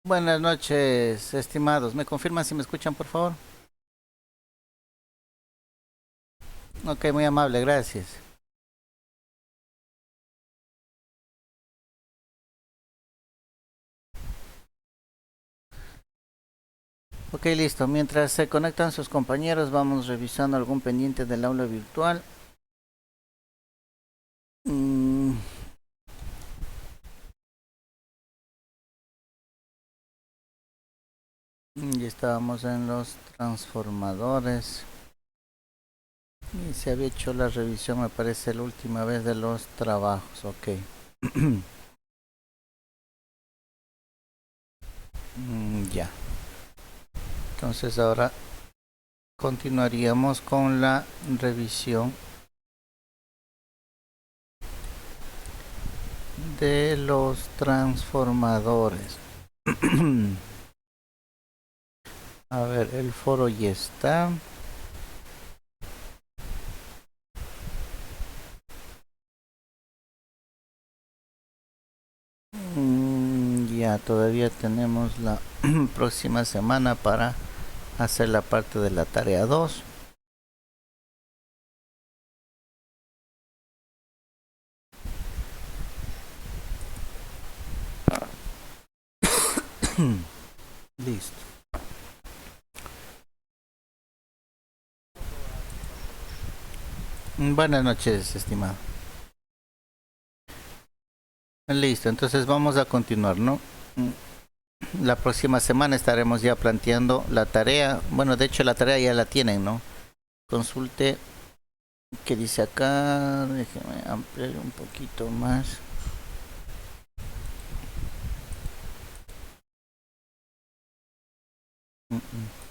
Buenas noches, estimados. ¿Me confirman si me escuchan, por favor? Ok, muy amable, gracias. Ok, listo. Mientras se conectan sus compañeros, vamos revisando algún pendiente del aula virtual. Mm, ya estábamos en los transformadores. Y se había hecho la revisión, me parece, la última vez de los trabajos. Ok. Ya. Entonces ahora continuaríamos con la revisión de los transformadores. A ver, el foro ya está. Ya, todavía tenemos la próxima semana para hacer la parte de la tarea 2. Listo. Buenas noches, estimado. Listo, entonces vamos a continuar, ¿no? La próxima semana estaremos ya planteando la tarea. Bueno, de hecho la tarea ya la tienen, ¿no? Consulte qué dice acá. Déjeme ampliar un poquito más. Mm, mm.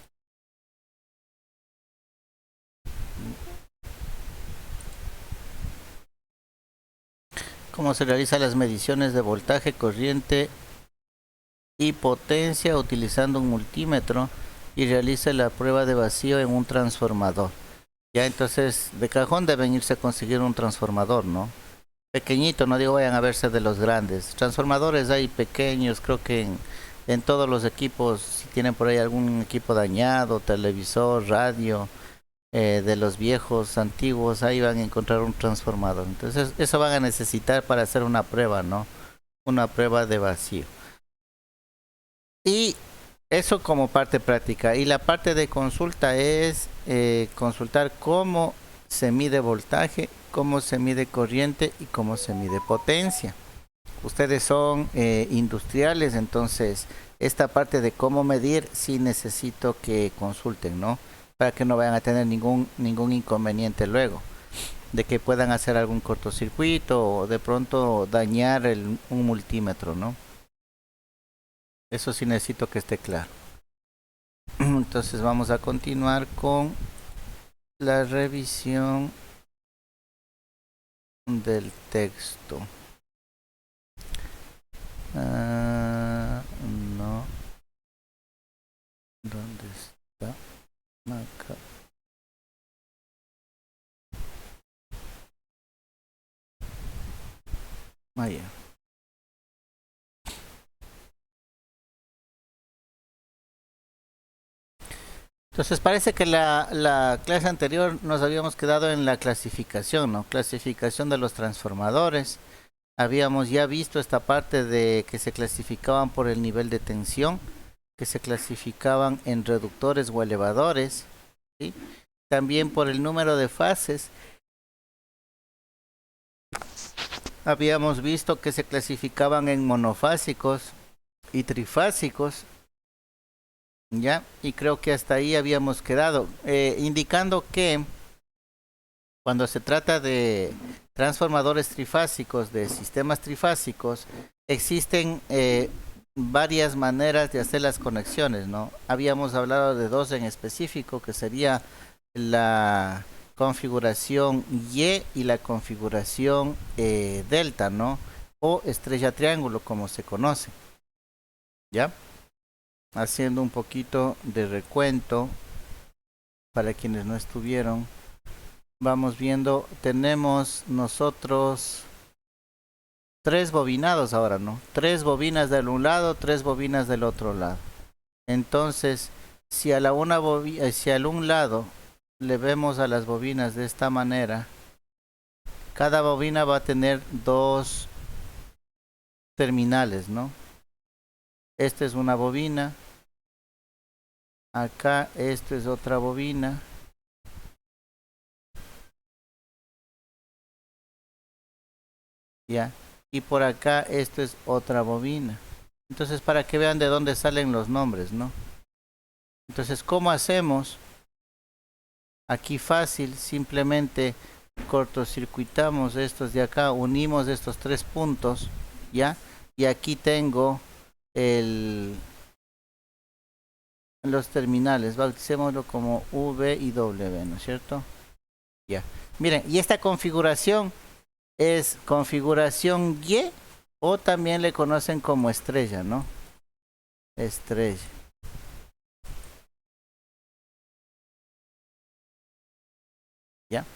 Cómo se realizan las mediciones de voltaje, corriente y potencia utilizando un multímetro y realice la prueba de vacío en un transformador. Ya entonces de cajón deben irse a conseguir un transformador, ¿no? Pequeñito, no digo vayan a verse de los grandes. Transformadores hay pequeños, creo que en todos los equipos, si tienen por ahí algún equipo dañado, televisor, radio, de los viejos, antiguos, ahí van a encontrar un transformador. Entonces eso van a necesitar para hacer una prueba, ¿no? Una prueba de vacío. Y eso como parte práctica. Y la parte de consulta es consultar cómo se mide voltaje, cómo se mide corriente y cómo se mide potencia. Ustedes son industriales, entonces esta parte de cómo medir sí necesito que consulten, ¿no? Para que no vayan a tener ningún inconveniente luego, de que puedan hacer algún cortocircuito o de pronto dañar un multímetro, ¿no? Eso sí necesito que esté claro. Entonces vamos a continuar con la revisión del texto. Ah, no. ¿Dónde está? Acá. Ah, ya. Entonces parece que la clase anterior nos habíamos quedado en la clasificación, ¿no? Clasificación de los transformadores. Habíamos ya visto esta parte de que se clasificaban por el nivel de tensión, que se clasificaban en reductores o elevadores, ¿sí? También por el número de fases. Habíamos visto que se clasificaban en monofásicos y trifásicos, ¿ya? Y creo que hasta ahí habíamos quedado, indicando que cuando se trata de transformadores trifásicos, de sistemas trifásicos, existen varias maneras de hacer las conexiones, ¿no? Habíamos hablado de dos en específico, que sería la configuración Y la configuración delta, ¿no? O estrella triángulo, como se conoce, ¿ya? Haciendo un poquito de recuento para quienes no estuvieron. Vamos viendo, tenemos nosotros tres bobinados ahora, ¿no? Tres bobinas del un lado, tres bobinas del otro lado. Entonces, si a la si al un lado le vemos a las bobinas de esta manera, cada bobina va a tener dos terminales, ¿no? Esta es una bobina, acá esto es otra bobina, ya, y por acá esto es otra bobina. Entonces, para que vean de dónde salen los nombres, ¿no? Entonces, ¿cómo hacemos? Aquí fácil, simplemente cortocircuitamos estos de acá, unimos estos tres puntos, ¿ya? Y aquí tengo los terminales, bauticémoslo como V y W, ¿no es cierto? Ya. Miren, y esta configuración es configuración Y o también le conocen como estrella, ¿no? Estrella. ¿Ya?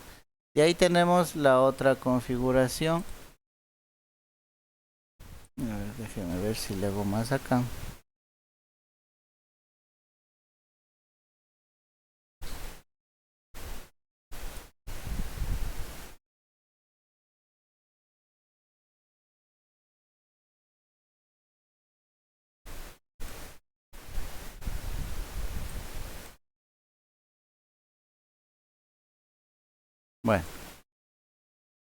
Y ahí tenemos la otra configuración. A ver, déjenme ver si le hago más acá. Bueno,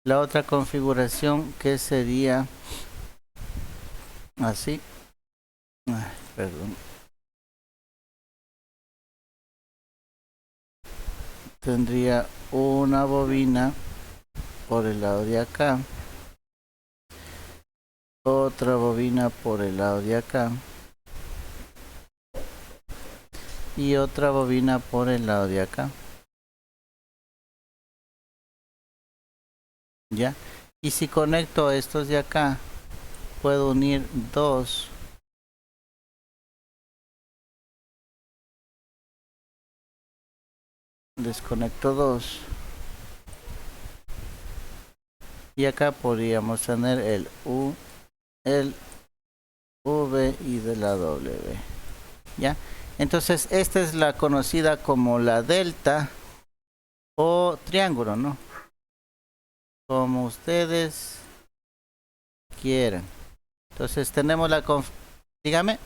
la otra configuración que sería así. Ay, perdón. Tendría una bobina por el lado de acá, otra bobina por el lado de acá y otra bobina por el lado de acá. ¿Ya? Y si conecto estos de acá, puedo unir dos. Desconecto dos. Y acá podríamos tener el U, el V y de la W. ¿Ya? Entonces, esta es la conocida como la delta o triángulo, ¿no? Como ustedes quieran. Entonces, tenemos la dígame.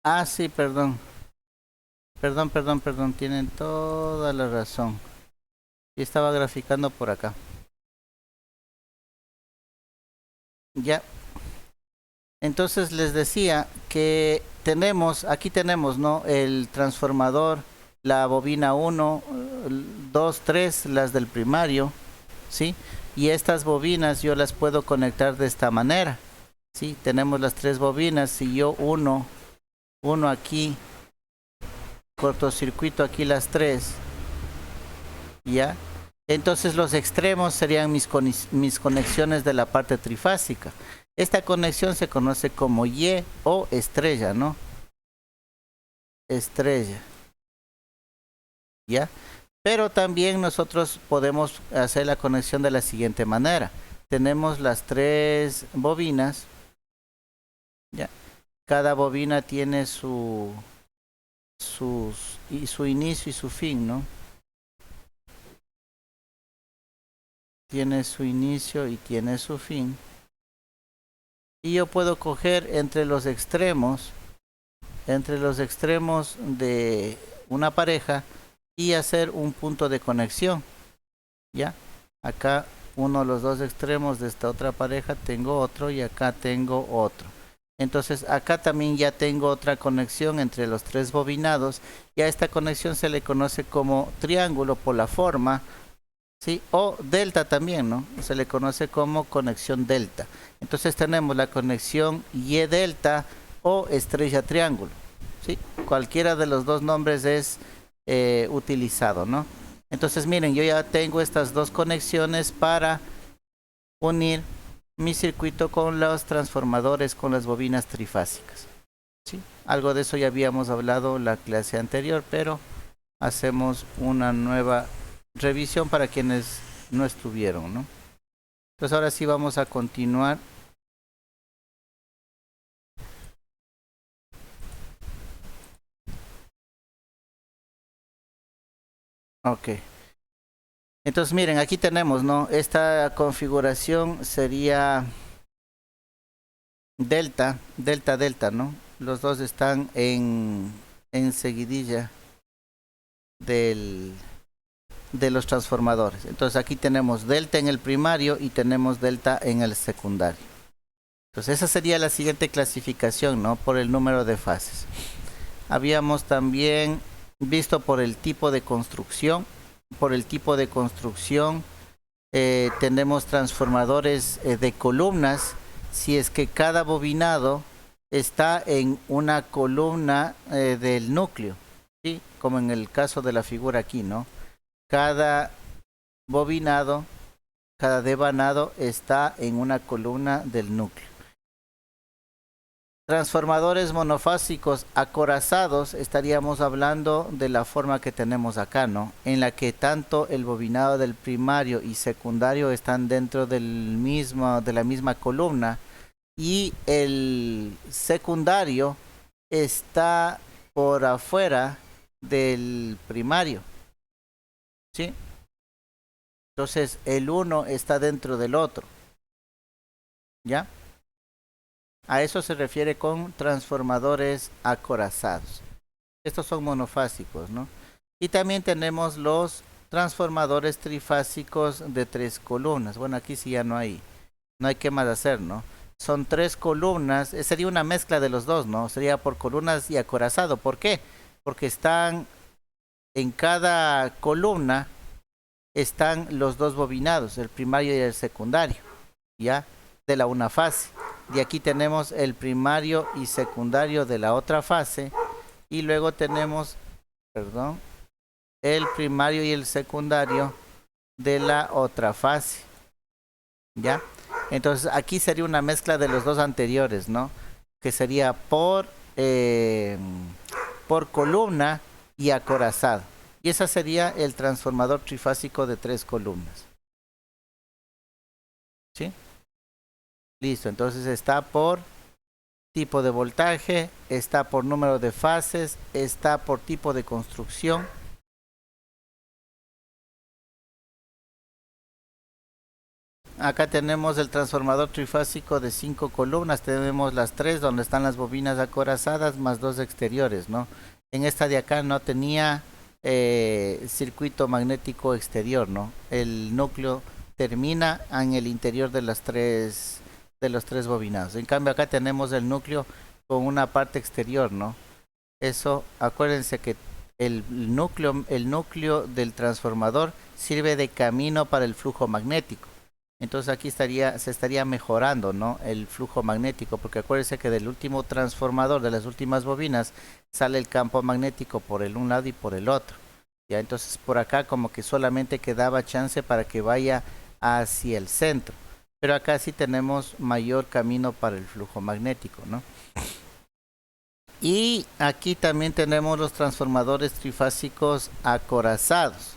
Ah, sí, perdón. Perdón. Tienen toda la razón. Y estaba graficando por acá. Ya. Entonces les decía que aquí tenemos, ¿no? El transformador, la bobina 1, 2, 3, las del primario, ¿sí? Y estas bobinas yo las puedo conectar de esta manera, ¿sí? Tenemos las tres bobinas, si yo uno aquí, cortocircuito aquí las tres, ¿ya? Entonces los extremos serían mis conexiones de la parte trifásica. Esta conexión se conoce como Y o estrella, ¿no? Estrella. ¿Ya? Pero también nosotros podemos hacer la conexión de la siguiente manera. Tenemos las tres bobinas, ¿ya? Cada bobina tiene su inicio y su fin, ¿no? Tiene su inicio y tiene su fin. Y yo puedo coger entre los extremos de una pareja y hacer un punto de conexión. ¿Ya? Acá uno de los dos extremos de esta otra pareja tengo otro y acá tengo otro. Entonces acá también ya tengo otra conexión entre los tres bobinados y a esta conexión se le conoce como triángulo por la forma, ¿sí? O delta también, ¿no? Se le conoce como conexión delta. Entonces tenemos la conexión Y delta o estrella triángulo, ¿sí? Cualquiera de los dos nombres es utilizado, ¿no? Entonces miren, yo ya tengo estas dos conexiones para unir mi circuito con los transformadores, con las bobinas trifásicas, ¿sí? Algo de eso ya habíamos hablado en la clase anterior, pero hacemos una nueva revisión para quienes no estuvieron, ¿no? Entonces ahora sí vamos a continuar. Ok. Entonces miren, aquí tenemos, ¿no? Esta configuración sería delta, delta, delta, ¿no? Los dos están en seguidilla de los transformadores. Entonces aquí tenemos delta en el primario y tenemos delta en el secundario. Entonces esa sería la siguiente clasificación, ¿no? Por el número de fases. Habíamos también visto por el tipo de construcción. Por el tipo de construcción tenemos transformadores de columnas. Si es que cada bobinado está en una columna del núcleo, ¿sí? Como en el caso de la figura aquí, ¿no? Cada bobinado, cada devanado está en una columna del núcleo. Transformadores monofásicos acorazados, estaríamos hablando de la forma que tenemos acá, ¿no? En la que tanto el bobinado del primario y secundario están dentro de la misma columna y el secundario está por afuera del primario, ¿sí? Entonces el uno está dentro del otro, ¿ya? A eso se refiere con transformadores acorazados. Estos son monofásicos, ¿no? Y también tenemos los transformadores trifásicos de 3 columnas. Bueno, aquí sí ya no hay qué más hacer, ¿no? Son 3 columnas, sería una mezcla de los dos, ¿no? Sería por columnas y acorazado. ¿Por qué? Porque están en cada columna están los dos bobinados, el primario y el secundario, ¿ya? De la una fase. Y aquí tenemos el primario y secundario de la otra fase. Y luego tenemos, perdón, el primario y el secundario de la otra fase. ¿Ya? Entonces aquí sería una mezcla de los dos anteriores, ¿no? Que sería por columna y acorazado. Y ese sería el transformador trifásico de 3 columnas. ¿Sí? Listo, entonces está por tipo de voltaje, está por número de fases, está por tipo de construcción. Acá tenemos el transformador trifásico de 5 columnas, tenemos las 3 donde están las bobinas acorazadas más 2 exteriores, ¿no? En esta de acá no tenía circuito magnético exterior, ¿no? El núcleo termina en el interior de los tres bobinados. En cambio acá tenemos el núcleo con una parte exterior, ¿no? Eso, acuérdense que el núcleo del transformador sirve de camino para el flujo magnético. Entonces aquí se estaría mejorando, ¿no? El flujo magnético, porque acuérdense que del último transformador, de las últimas bobinas, sale el campo magnético por el un lado y por el otro. Ya, entonces por acá como que solamente quedaba chance para que vaya hacia el centro. Pero acá sí tenemos mayor camino para el flujo magnético, ¿no? Y aquí también tenemos los transformadores trifásicos acorazados.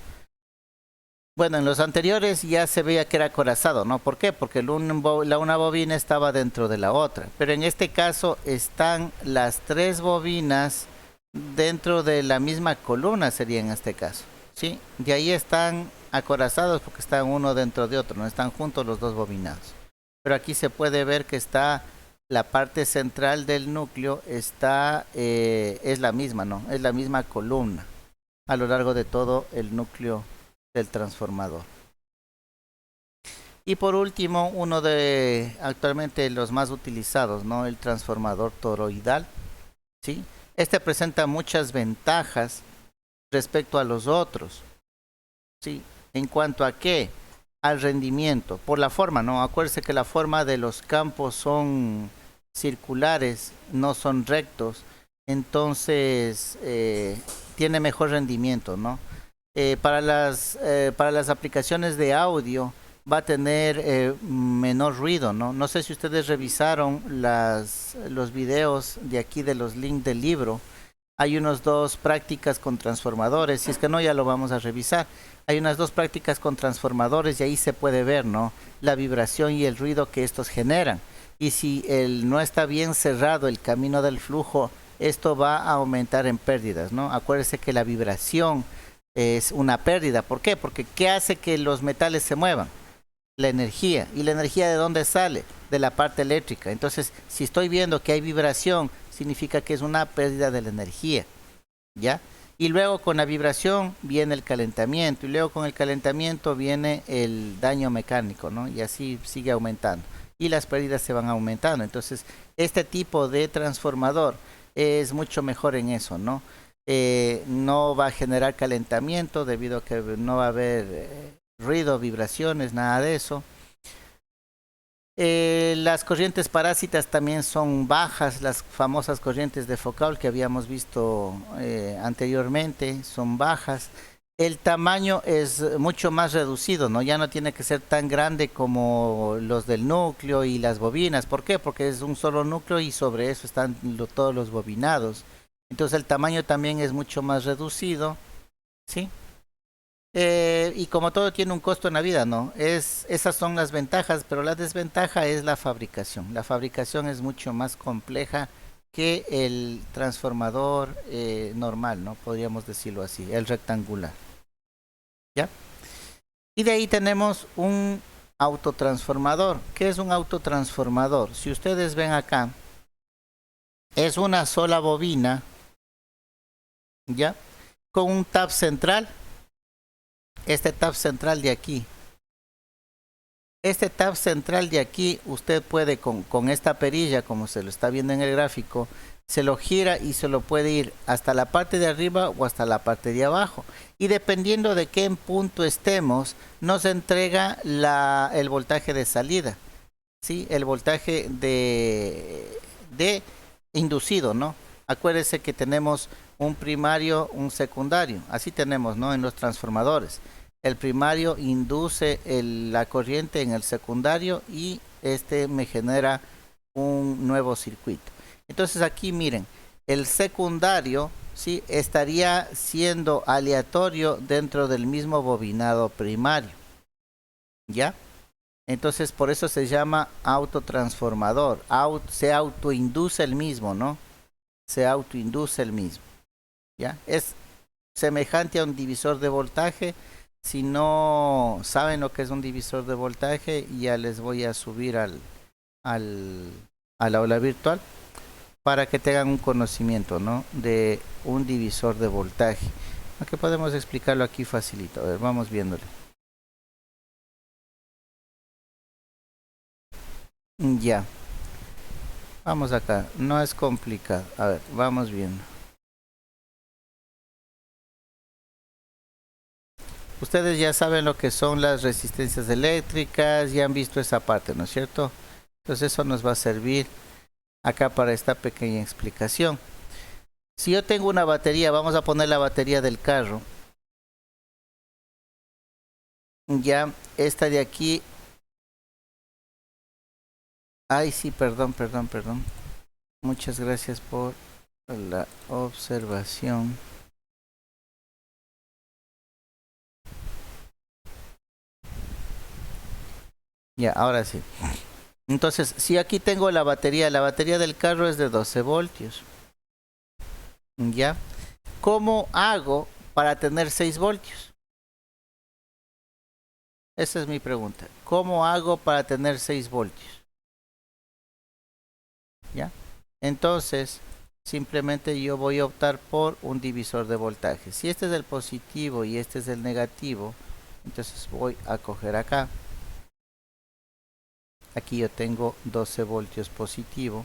Bueno, en los anteriores ya se veía que era acorazado, ¿no? ¿Por qué? Porque una bobina estaba dentro de la otra. Pero en este caso están las 3 bobinas dentro de la misma columna, sería en este caso, ¿sí? De ahí están acorazados porque están uno dentro de otro, no están juntos los dos bobinados. Pero aquí se puede ver que está la parte central del núcleo, es la misma, ¿no? Es la misma columna a lo largo de todo el núcleo del transformador. Y por último, uno de actualmente los más utilizados, ¿no? El transformador toroidal, ¿sí? Este presenta muchas ventajas respecto a los otros, ¿sí? ¿En cuanto a qué? Al rendimiento, por la forma, ¿no? Acuérdense que la forma de los campos son circulares, no son rectos, entonces tiene mejor rendimiento, ¿no? Para las aplicaciones de audio va a tener menor ruido, ¿no? No sé si ustedes revisaron los videos de aquí de los links del libro. hay unos dos prácticas con transformadores, si es que no ya lo vamos a revisar. Hay unas dos prácticas con transformadores y ahí se puede ver, ¿no? La vibración y el ruido que estos generan. Y si no está bien cerrado el camino del flujo, esto va a aumentar en pérdidas, ¿no? Acuérdese que la vibración es una pérdida. ¿Por qué? Porque ¿qué hace que los metales se muevan? La energía. ¿Y la energía de dónde sale? De la parte eléctrica. Entonces, si estoy viendo que hay vibración, significa que es una pérdida de la energía, ¿ya? Y luego con la vibración viene el calentamiento, y luego con el calentamiento viene el daño mecánico, ¿no? Y así sigue aumentando. Y las pérdidas se van aumentando. Entonces, este tipo de transformador es mucho mejor en eso, ¿no? No va a generar calentamiento debido a que no va a haber ruido, vibraciones, nada de eso. Las corrientes parásitas también son bajas, las famosas corrientes de Foucault que habíamos visto anteriormente son bajas. El tamaño es mucho más reducido, ¿no? Ya no tiene que ser tan grande como los del núcleo y las bobinas. ¿Por qué? Porque es un solo núcleo y sobre eso están todos los bobinados. Entonces el tamaño también es mucho más reducido, ¿sí? Y como todo tiene un costo en la vida, ¿no? Esas son las ventajas, pero la desventaja es la fabricación. La fabricación es mucho más compleja que el transformador normal, ¿no? Podríamos decirlo así, el rectangular. ¿Ya? Y de ahí tenemos un autotransformador. ¿Qué es un autotransformador? Si ustedes ven acá, es una sola bobina, ¿ya? Con un tab central. Este tab central de aquí. Este tab central de aquí, usted puede con esta perilla, como se lo está viendo en el gráfico, se lo gira y se lo puede ir hasta la parte de arriba o hasta la parte de abajo. Y dependiendo de qué punto estemos, nos entrega el voltaje de salida. ¿Sí? El voltaje de inducido, ¿no? Acuérdese que tenemos un primario, un secundario. Así tenemos, ¿no? En los transformadores. El primario induce la corriente en el secundario y este me genera un nuevo circuito. Entonces aquí miren, el secundario, ¿sí? Estaría siendo aleatorio dentro del mismo bobinado primario. ¿Ya? Entonces por eso se llama autotransformador. Se autoinduce el mismo, ¿no? Se autoinduce el mismo. ¿Ya? Es semejante a un divisor de voltaje. Si no saben lo que es un divisor de voltaje, ya les voy a subir a la aula virtual para que tengan un conocimiento, ¿no? De un divisor de voltaje. Aunque podemos explicarlo aquí facilito. A ver, vamos viéndole. Ya. Vamos acá. No es complicado. A ver, vamos viendo. Ustedes ya saben lo que son las resistencias eléctricas, ya han visto esa parte, ¿no es cierto? Entonces eso nos va a servir acá para esta pequeña explicación. Si yo tengo una batería, vamos a poner la batería del carro. Ya, esta de aquí. Ay, sí, perdón. Muchas gracias por la observación. Ya, ahora sí. Entonces, si aquí tengo la batería del carro es de 12 voltios. ¿Ya? ¿Cómo hago para tener 6 voltios? Esa es mi pregunta. ¿Cómo hago para tener 6 voltios? ¿Ya? Entonces, simplemente yo voy a optar por un divisor de voltaje. Si este es el positivo y este es el negativo, entonces voy a coger acá. Aquí yo tengo 12 voltios positivo.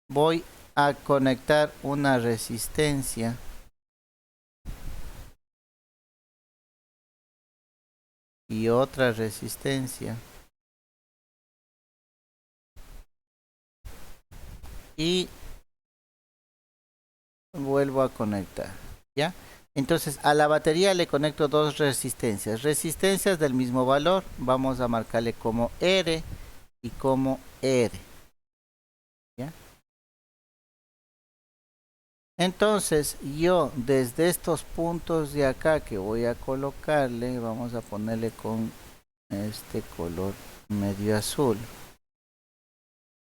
Voy a conectar una resistencia y otra resistencia. Y vuelvo a conectar. ¿Ya? Entonces a la batería le conecto dos resistencias. Resistencias del mismo valor. Vamos a marcarle como R y como R. ¿Ya? Entonces yo desde estos puntos de acá que voy a colocarle, vamos a ponerle con este color medio azul.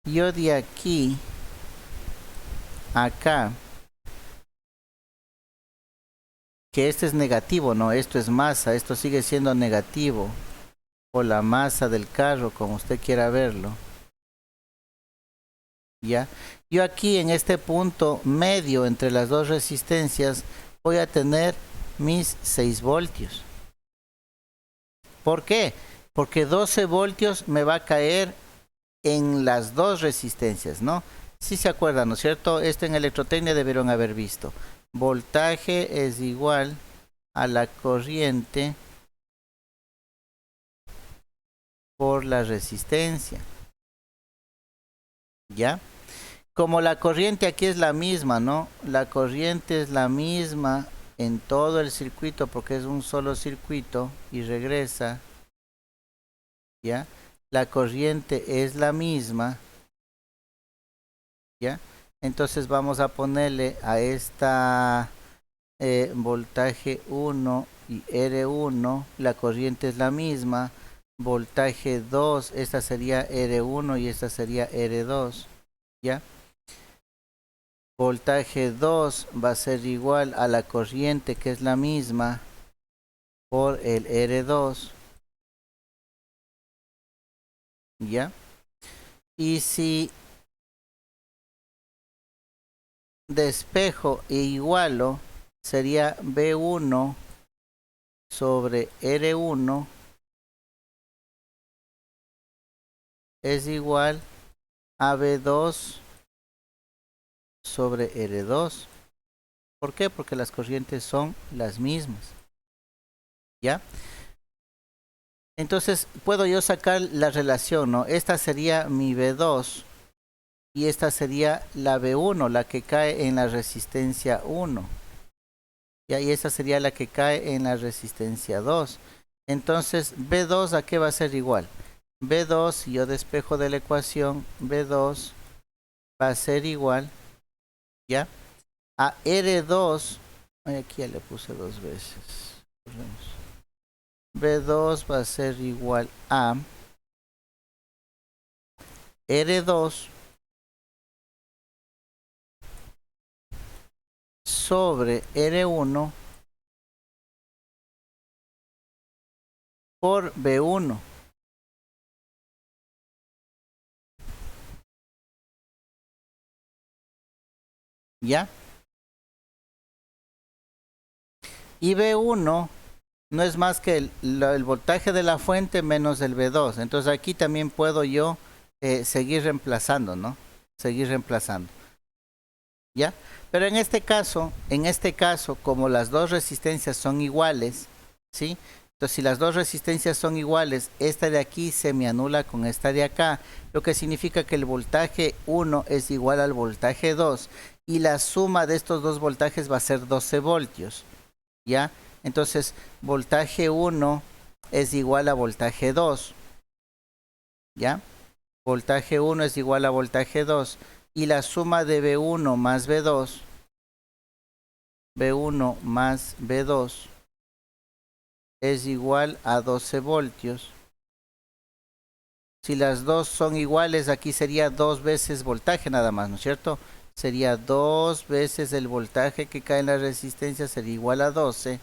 Yo de aquí acá, que este es negativo, no, esto es masa, esto sigue siendo negativo, o la masa del carro, como usted quiera verlo. ¿Ya? Yo aquí en este punto medio entre las dos resistencias voy a tener mis 6 voltios. ¿Por qué? Porque 12 voltios me va a caer en las dos resistencias, ¿no? Si se acuerdan, ¿no es cierto? Esto en electrotecnia debieron haber visto. Voltaje es igual a la corriente por la resistencia. ¿Ya? Como la corriente aquí es la misma, ¿no? La corriente es la misma en todo el circuito porque es un solo circuito y regresa, ¿ya? La corriente es la misma, ¿ya? Entonces vamos a ponerle a esta voltaje 1 y R1, la corriente es la misma, voltaje 2, esta sería R1 y esta sería R2, ¿ya? Voltaje 2 va a ser igual a la corriente que es la misma por el R2, ¿ya? Y si despejo e igualo, sería B1 sobre R1 es igual a B2 sobre R2. ¿Por qué? Porque las corrientes son las mismas, ¿ya? Entonces puedo yo sacar la relación, ¿no? Esta sería mi B2 y esta sería la B1, la que cae en la resistencia 1. ¿Ya? Y esta sería la que cae en la resistencia 2. Entonces B2 ¿a qué va a ser igual? B2, si yo despejo de la ecuación, B2 va a ser igual, ¿ya? A R2, aquí ya le puse dos veces. B2 va a ser igual a R2 sobre R1 por B1. ¿Ya? Y B1 no es más que el voltaje de la fuente menos el B2. Entonces aquí también puedo yo seguir reemplazando, ¿no? Seguir reemplazando. ¿Ya? Pero en este caso, como las dos resistencias son iguales, ¿sí? Entonces, si las dos resistencias son iguales, esta de aquí se me anula con esta de acá, lo que significa que el voltaje 1 es igual al voltaje 2 y la suma de estos dos voltajes va a ser 12 voltios, ¿ya? Entonces, voltaje 1 es igual a voltaje 2, ¿ya? Voltaje 1 es igual a voltaje 2 y la suma de B1 más B2, B1 más B2 es igual a 12 voltios. Si las dos son iguales, aquí sería 2 veces voltaje nada más, ¿no es cierto? Sería 2 veces el voltaje que cae en la resistencia, sería igual a 12.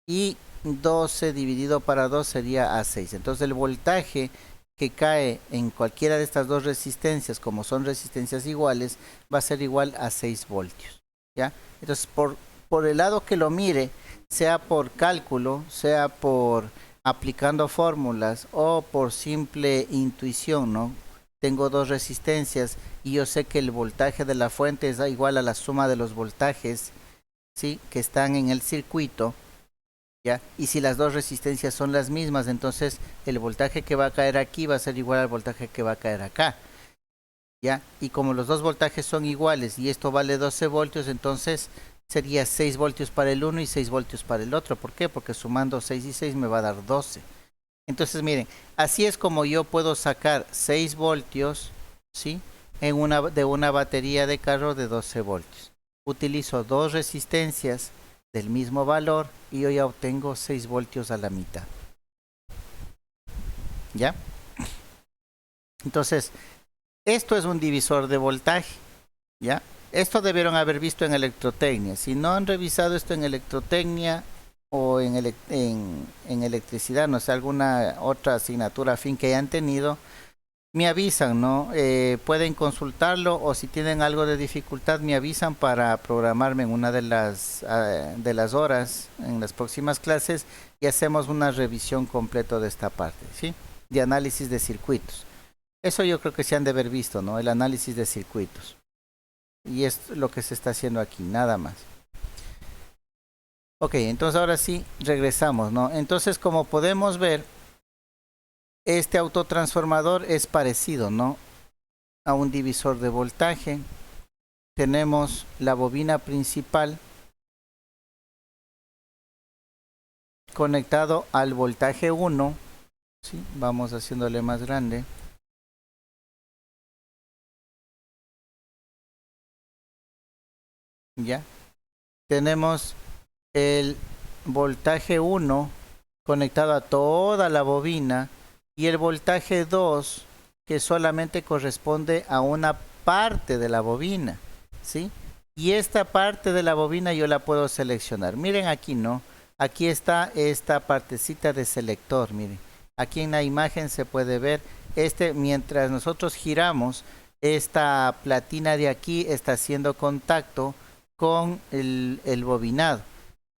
Y 12 dividido para 2 sería a 6. Entonces el voltaje que cae en cualquiera de estas dos resistencias, como son resistencias iguales, va a ser igual a 6 voltios. ¿Ya? Entonces por el lado que lo mire, sea por cálculo, sea por aplicando fórmulas o por simple intuición, ¿no? Tengo dos resistencias y yo sé que el voltaje de la fuente es igual a la suma de los voltajes, ¿sí? Que están en el circuito, ¿ya? Y si las dos resistencias son las mismas, entonces el voltaje que va a caer aquí va a ser igual al voltaje que va a caer acá, ¿ya? Y como los dos voltajes son iguales y esto vale 12 voltios, entonces sería 6 voltios para el uno y 6 voltios para el otro. ¿Por qué? Porque sumando 6 y 6 me va a dar 12. Entonces miren, así es como yo puedo sacar 6 voltios, ¿sí? De una batería de carro de 12 voltios. utilizo dos resistencias del mismo valor y yo ya obtengo 6 voltios a la mitad. ¿Ya? Entonces, esto es un divisor de voltaje. ¿Ya? Esto debieron haber visto en electrotecnia. Si no han revisado esto en electrotecnia o en electricidad, no sé, alguna otra asignatura afín que hayan tenido, me avisan, ¿no? Pueden consultarlo o si tienen algo de dificultad me avisan para programarme en una de las horas en las próximas clases y hacemos una revisión completa de esta parte, ¿sí? De análisis de circuitos. Eso yo creo que se han de haber visto, ¿no? El análisis de circuitos. Y es lo que se está haciendo aquí, nada más. Ok, entonces ahora sí regresamos, ¿no? Entonces, como podemos ver, este autotransformador es parecido, ¿no? A un divisor de voltaje. Tenemos la bobina principal conectado al voltaje 1. ¿Sí? Vamos haciéndole más grande. Ya. Tenemos el voltaje 1 conectado a toda la bobina y el voltaje 2 que solamente corresponde a una parte de la bobina, ¿sí? Y esta parte de la bobina yo la puedo seleccionar. Miren aquí, ¿no? Aquí está esta partecita de selector, miren. Aquí en la imagen se puede ver mientras nosotros giramos, esta platina de aquí está haciendo contacto con el bobinado.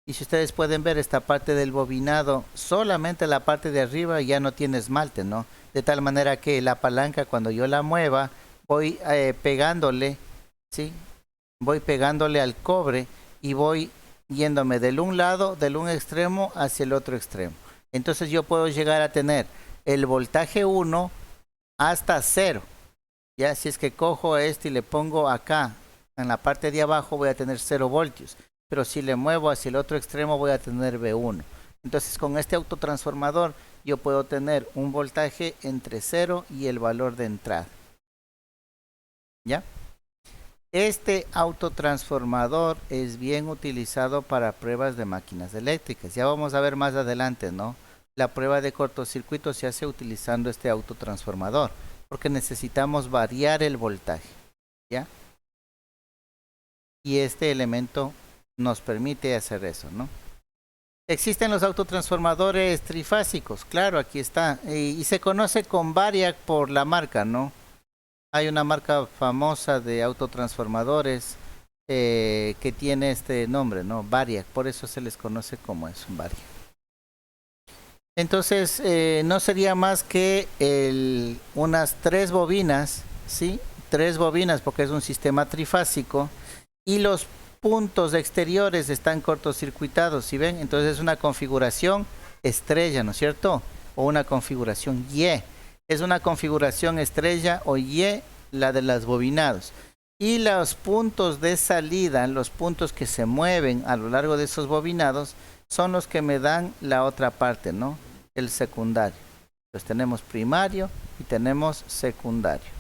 Y si ustedes pueden ver esta parte del bobinado, solamente la parte de arriba ya no tiene esmalte, ¿no? De tal manera que la palanca cuando yo la mueva, voy pegándole, ¿sí? Voy pegándole al cobre y voy yéndome del un lado, del un extremo hacia el otro extremo. Entonces yo puedo llegar a tener el voltaje 1 hasta 0. Ya si es que cojo y le pongo acá, en la parte de abajo voy a tener 0 voltios. Pero si le muevo hacia el otro extremo voy a tener V1. Entonces con este autotransformador yo puedo tener un voltaje entre 0 y el valor de entrada. ¿Ya? Este autotransformador es bien utilizado para pruebas de máquinas eléctricas. Ya vamos a ver más adelante, ¿no? La prueba de cortocircuito se hace utilizando este autotransformador porque necesitamos variar el voltaje. ¿Ya? Y este elemento nos permite hacer eso, ¿no? Existen los autotransformadores trifásicos, claro, aquí está, y se conoce con Variac por la marca, ¿no? Hay una marca famosa de autotransformadores que tiene este nombre, ¿no? Variac, por eso se les conoce como es un Variac. Entonces, no sería más que unas 3 bobinas, ¿sí? 3 bobinas porque es un sistema trifásico y los puntos exteriores están cortocircuitados, ¿sí ven? Entonces es una configuración estrella, ¿no es cierto? O una configuración Y. Es una configuración estrella o Y la de los bobinados. Y los puntos de salida, los puntos que se mueven a lo largo de esos bobinados, son los que me dan la otra parte, ¿no? El secundario. Entonces tenemos primario y tenemos secundario.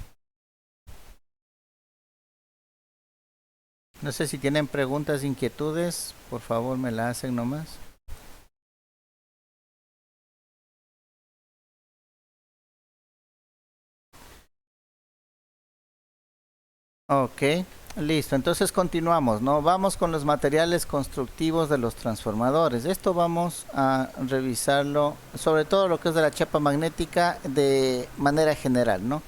No sé si tienen preguntas, inquietudes, por favor me la hacen nomás. Ok, listo. Entonces continuamos, ¿no? Vamos con los materiales constructivos de los transformadores. Esto vamos a revisarlo, sobre todo lo que es de la chapa magnética de manera general, ¿no?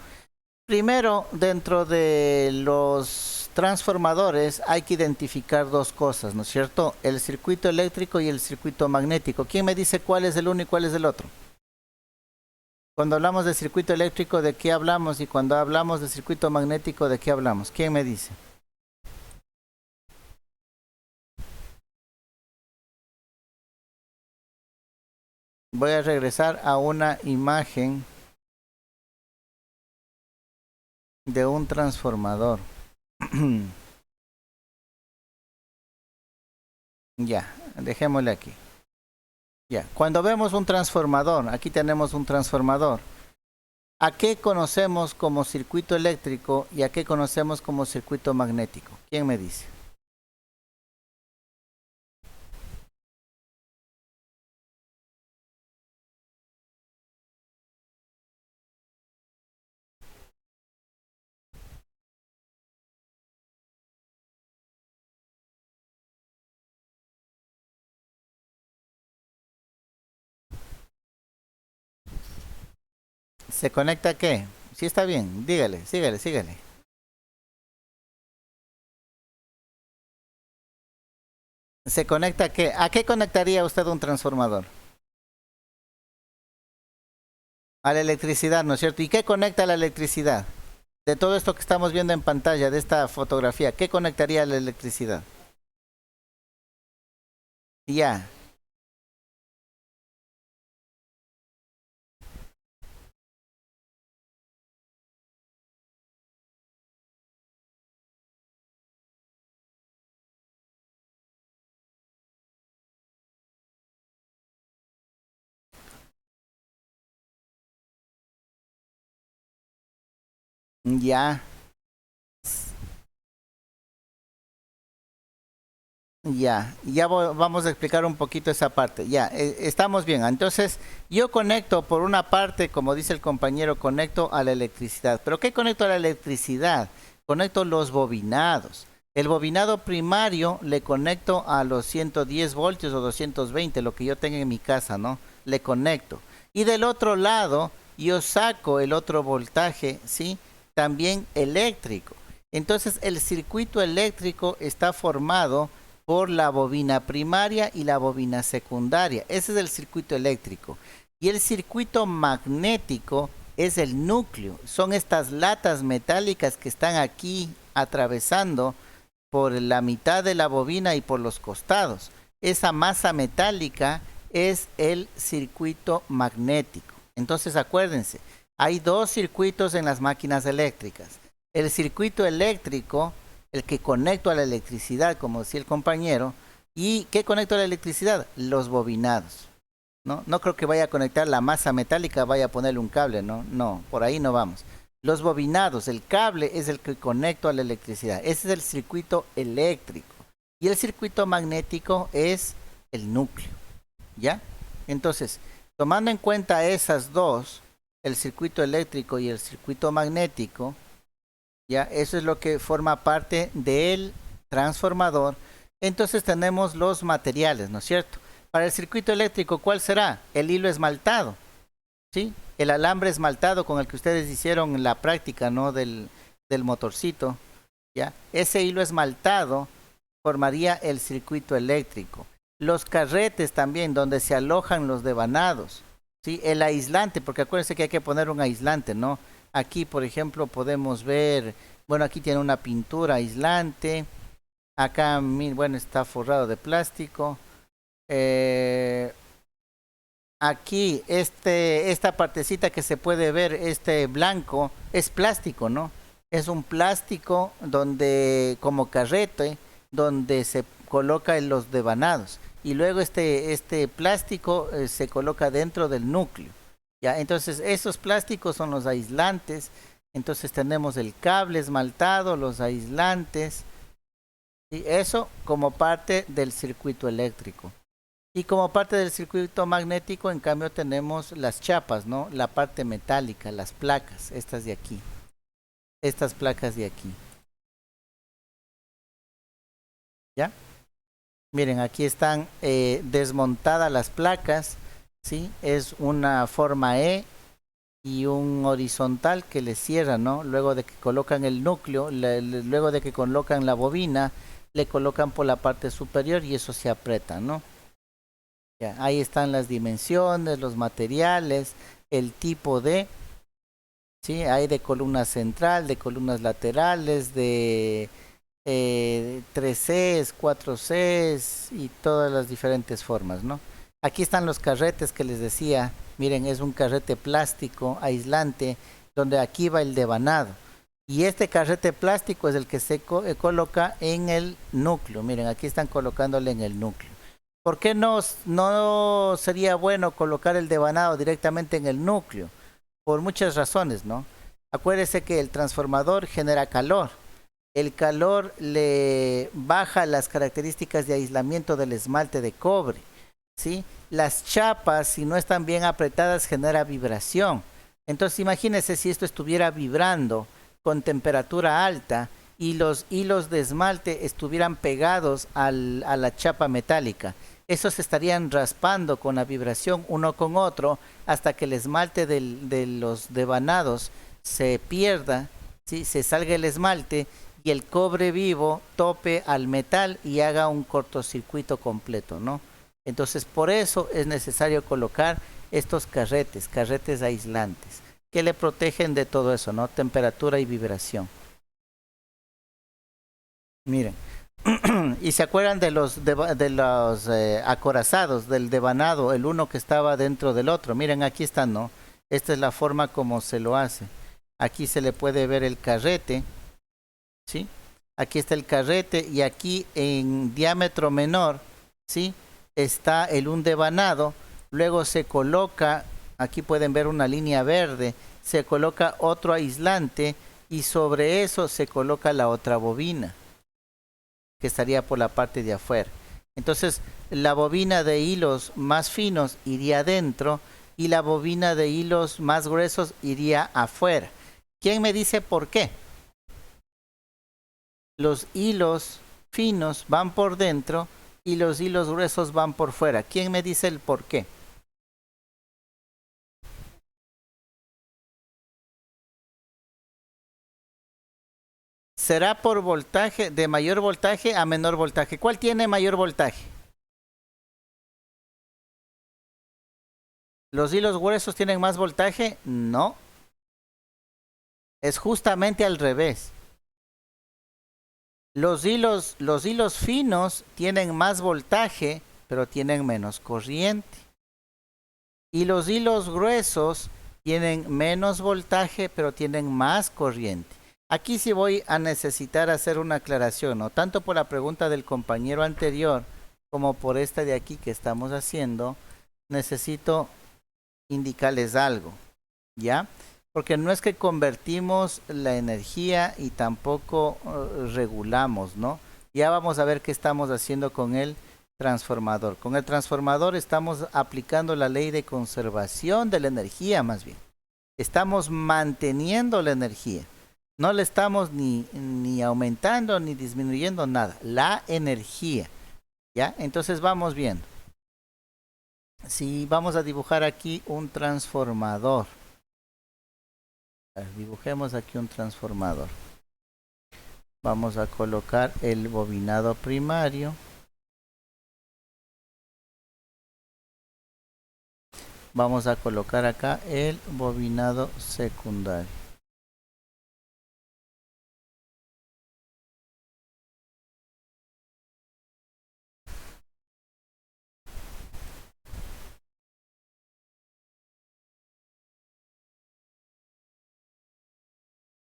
Primero, dentro de los transformadores hay que identificar dos cosas, ¿no es cierto? El circuito eléctrico y el circuito magnético. ¿Quién me dice cuál es el uno y cuál es el otro? Cuando hablamos de circuito eléctrico, ¿de qué hablamos? Y cuando hablamos de circuito magnético, ¿de qué hablamos? ¿Quién me dice? Voy a regresar a una imagen de un transformador. Ya, dejémosle aquí. Ya, cuando vemos un transformador, aquí tenemos un transformador. ¿A qué conocemos como circuito eléctrico y a qué conocemos como circuito magnético? ¿Quién me dice? ¿Se conecta a qué? Sí está bien, dígale, sígale, sígale. ¿Se conecta a qué? ¿A qué conectaría usted un transformador? A la electricidad, ¿no es cierto? ¿Y qué conecta a la electricidad? De todo esto que estamos viendo en pantalla, de esta fotografía, ¿qué conectaría a la electricidad? Ya, ya. Vamos a explicar un poquito esa parte. Ya, estamos bien. Entonces, yo conecto por una parte, como dice el compañero, conecto a la electricidad. ¿Pero qué conecto a la electricidad? Conecto los bobinados. El bobinado primario le conecto a los 110 voltios o 220, lo que yo tenga en mi casa, ¿no? Le conecto. Y del otro lado, yo saco el otro voltaje, ¿sí? También eléctrico. Entonces, el circuito eléctrico está formado por la bobina primaria y la bobina secundaria. Ese es el circuito eléctrico. Y el circuito magnético es el núcleo. Son estas latas metálicas que están aquí atravesando por la mitad de la bobina y por los costados. Esa masa metálica es el circuito magnético. Entonces acuérdense, hay dos circuitos en las máquinas eléctricas. El circuito eléctrico, el que conecto a la electricidad, como decía el compañero. ¿Y qué conecto a la electricidad? Los bobinados. No creo que vaya a conectar la masa metálica, vaya a ponerle un cable, no, por ahí no vamos. Los bobinados, el cable es el que conecto a la electricidad. Ese es el circuito eléctrico. Y el circuito magnético es el núcleo. ¿Ya? Entonces, tomando en cuenta esas dos, el circuito eléctrico y el circuito magnético, ya, eso es lo que forma parte del transformador. Entonces tenemos los materiales, ¿no es cierto? Para el circuito eléctrico, ¿cuál será? El hilo esmaltado, ¿sí? El alambre esmaltado con el que ustedes hicieron la práctica, ¿no? Del motorcito, ¿ya? Ese hilo esmaltado formaría el circuito eléctrico. Los carretes también, donde se alojan los devanados, ¿sí? El aislante, porque acuérdense que hay que poner un aislante, ¿no? Aquí, por ejemplo, podemos ver, bueno, aquí tiene una pintura aislante. Acá, bueno, está forrado de plástico. Aquí, esta partecita que se puede ver, este blanco, es plástico, ¿no? Es un plástico donde, como carrete, donde se coloca en los devanados. Y luego este plástico se coloca dentro del núcleo. Ya, entonces esos plásticos son los aislantes. Entonces tenemos el cable esmaltado, los aislantes, y eso como parte del circuito eléctrico. Y como parte del circuito magnético, en cambio, tenemos las chapas, ¿no? La parte metálica, las placas, estas de aquí. Estas placas de aquí. ¿Ya? Miren, aquí están desmontadas las placas, ¿sí? Es una forma E y un horizontal que le cierra, ¿no? Luego de que colocan el núcleo, luego de que colocan la bobina, le colocan por la parte superior y eso se aprieta, ¿no? Ya, ahí están las dimensiones, los materiales, el tipo de, ¿sí? Hay de columna central, de columnas laterales, de 3Cs, 4Cs y todas las diferentes formas, ¿no? Aquí están los carretes que les decía. Miren, es un carrete plástico aislante donde aquí va el devanado. Y este carrete plástico es el que se coloca en el núcleo. Miren, aquí están colocándole en el núcleo. ¿Por qué no sería bueno colocar el devanado directamente en el núcleo? Por muchas razones, ¿no? Acuérdese que el transformador genera calor. El calor le baja las características de aislamiento del esmalte de cobre, ¿sí? Las chapas, si no están bien apretadas, genera vibración. Entonces imagínense si esto estuviera vibrando con temperatura alta y los hilos de esmalte estuvieran pegados a la chapa metálica. Esos estarían raspando con la vibración uno con otro hasta que el esmalte de los devanados se pierda, ¿sí? Se salga el esmalte y el cobre vivo tope al metal y haga un cortocircuito completo, ¿no? Entonces, por eso es necesario colocar estos carretes aislantes, que le protegen de todo eso, ¿no? Temperatura y vibración. Miren, y se acuerdan de los acorazados, del devanado, el uno que estaba dentro del otro. Miren, aquí están, ¿no? Esta es la forma como se lo hace. Aquí se le puede ver el carrete, ¿sí? Aquí está el carrete y aquí en diámetro menor, ¿sí? Está el un devanado. Luego se coloca, aquí pueden ver una línea verde, se coloca otro aislante y sobre eso se coloca la otra bobina, que estaría por la parte de afuera. Entonces, la bobina de hilos más finos iría adentro y la bobina de hilos más gruesos iría afuera. ¿Quién me dice por qué? Los hilos finos van por dentro y los hilos gruesos van por fuera. ¿Quién me dice el por qué? Será por voltaje, de mayor voltaje a menor voltaje. ¿Cuál tiene mayor voltaje? ¿Los hilos gruesos tienen más voltaje? No. Es justamente al revés. Los hilos finos tienen más voltaje, pero tienen menos corriente. Y los hilos gruesos tienen menos voltaje, pero tienen más corriente. Aquí sí voy a necesitar hacer una aclaración, ¿no? Tanto por la pregunta del compañero anterior como por esta de aquí que estamos haciendo, necesito indicarles algo, ¿ya? Porque no es que convertimos la energía y tampoco regulamos, ¿no? Ya vamos a ver qué estamos haciendo con el transformador. Con el transformador estamos aplicando la ley de conservación de la energía, más bien. Estamos manteniendo la energía. No le estamos ni aumentando ni disminuyendo nada. La energía, ¿ya? Entonces vamos viendo. Si vamos a dibujar aquí un transformador. Dibujemos aquí un transformador. Vamos a colocar el bobinado primario. Vamos a colocar acá el bobinado secundario.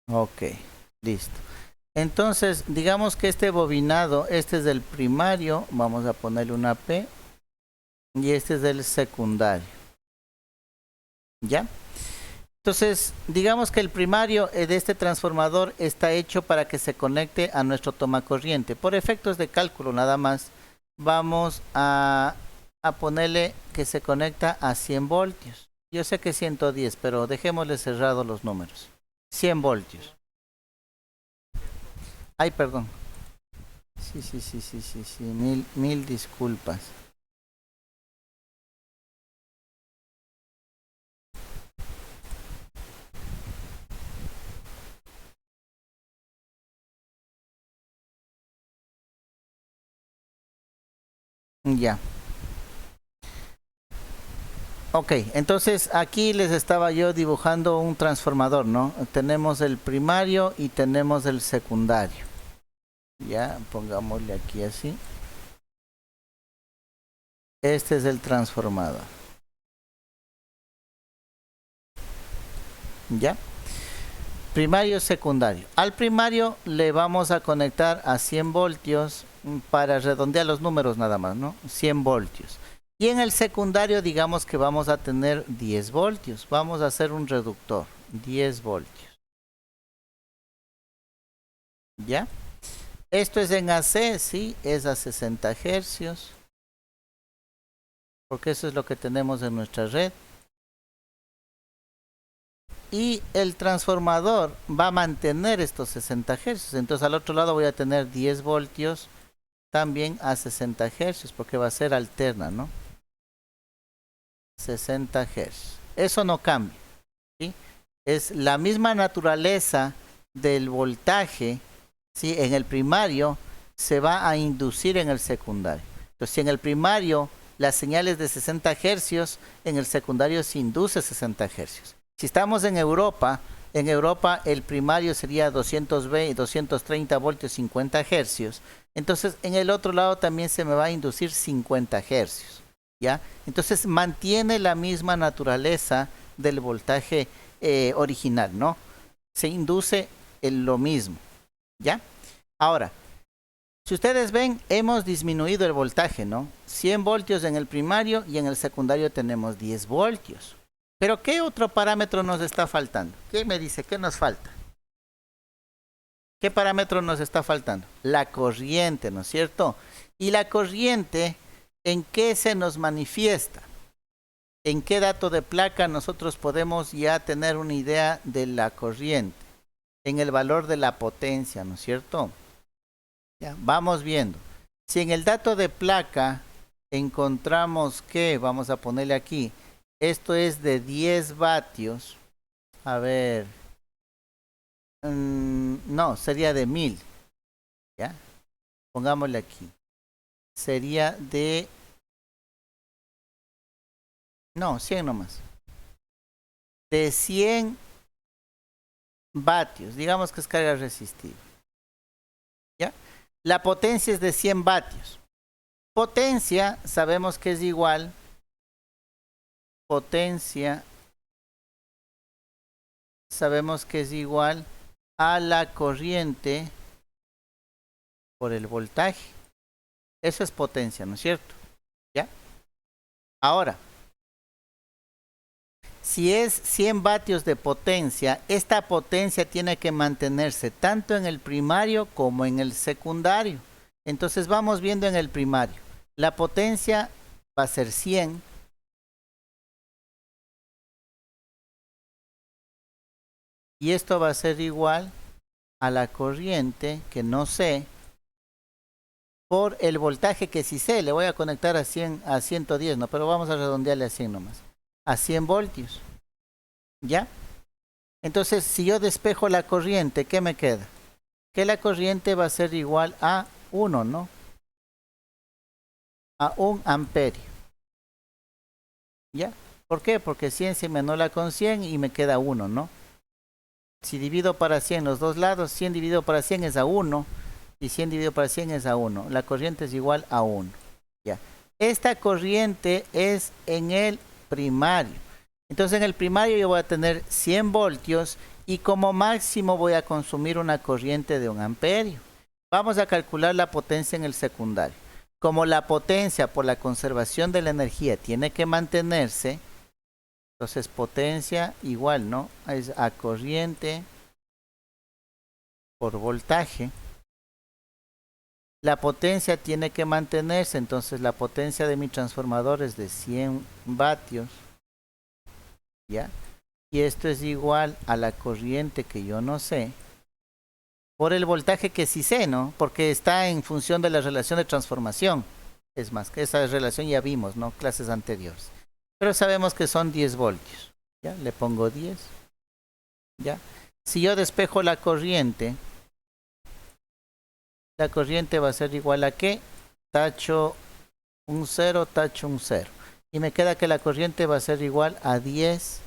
Ok, listo. Entonces, digamos que este bobinado, este es del primario, vamos a ponerle una P, y este es del secundario. ¿Ya? Entonces, digamos que el primario de este transformador está hecho para que se conecte a nuestro tomacorriente. Por efectos de cálculo nada más, vamos a ponerle que se conecta a 100 voltios. Yo sé que 110, pero dejémosle cerrados los números. 100 voltios. Ay, perdón. Sí. Mil disculpas. Ya. Ok, entonces aquí les estaba yo dibujando un transformador, ¿no? Tenemos el primario y tenemos el secundario. Ya, pongámosle aquí así. Este es el transformador. ¿Ya? Primario, secundario. Al primario le vamos a conectar a 100 voltios para redondear los números nada más, ¿no? 100 voltios. Y en el secundario digamos que vamos a tener 10 voltios. Vamos a hacer un reductor. 10 voltios. ¿Ya? Esto es en AC, sí, es a 60 hercios. Porque eso es lo que tenemos en nuestra red. y el transformador va a mantener estos 60 hercios. Entonces al otro lado voy a tener 10 voltios también a 60 hercios, porque va a ser alterna, ¿no? 60 hercios. Eso no cambia, ¿sí? Es la misma naturaleza del voltaje, ¿sí? En el primario se va a inducir en el secundario. Entonces, si en el primario la señal es de 60 hercios, en el secundario se induce 60 hercios. Si estamos en Europa el primario sería 220, 230 voltios 50 hercios. Entonces, en el otro lado también se me va a inducir 50 hercios, ¿ya? Entonces, mantiene la misma naturaleza del voltaje original, ¿no? Se induce en lo mismo, ¿ya? Ahora, si ustedes ven, hemos disminuido el voltaje, ¿no? 100 voltios en el primario y en el secundario tenemos 10 voltios. Pero ¿qué otro parámetro nos está faltando? ¿Qué me dice? ¿Qué nos falta? ¿Qué parámetro nos está faltando? La corriente, ¿no es cierto? Y la corriente, ¿en qué se nos manifiesta? ¿En qué dato de placa nosotros podemos ya tener una idea de la corriente? En el valor de la potencia, ¿no es cierto? Ya, vamos viendo. Si en el dato de placa encontramos que, vamos a ponerle aquí, esto es de 10 vatios. A ver. No, sería de 1000. ¿Ya? Pongámosle aquí. Sería de... No, 100 nomás. De 100 vatios. Digamos que es carga resistiva. ¿Ya? La potencia es de 100 vatios. Potencia, sabemos que es igual. Potencia, sabemos que es igual a la corriente por el voltaje. Eso es potencia, ¿no es cierto? ¿Ya? Ahora, si es 100 vatios de potencia, esta potencia tiene que mantenerse tanto en el primario como en el secundario. Entonces vamos viendo en el primario. La potencia va a ser 100. Y esto va a ser igual a la corriente, que no sé, por el voltaje que sí sé. Le voy a conectar a 100, a 110, ¿no? Pero vamos a redondearle a 100 nomás. A 100 voltios. ¿Ya? Entonces, si yo despejo la corriente, ¿qué me queda? Que la corriente va a ser igual a 1, ¿no? A 1 amperio. ¿Ya? ¿Por qué? Porque 100 se me anula con 100 y me queda 1, ¿no? Si divido para 100 los dos lados, 100 dividido para 100 es a 1 y 100 dividido para 100 es a 1. La corriente es igual a 1. ¿Ya? Esta corriente es en el primario. Entonces en el primario yo voy a tener 100 voltios y como máximo voy a consumir una corriente de 1 amperio. Vamos a calcular la potencia en el secundario. Como la potencia por la conservación de la energía tiene que mantenerse, entonces potencia igual, ¿no? Es a corriente por voltaje. La potencia tiene que mantenerse, entonces la potencia de mi transformador es de 100 vatios. ¿Ya? Y esto es igual a la corriente que yo no sé, por el voltaje que sí sé, ¿no? Porque está en función de la relación de transformación. Es más, que esa relación ya vimos, ¿no? Clases anteriores. Pero sabemos que son 10 voltios. ¿Ya? Le pongo 10. ¿Ya? Si yo despejo la corriente va a ser igual a ¿qué? Tacho un 0, tacho un 0. Y me queda que la corriente va a ser igual a 10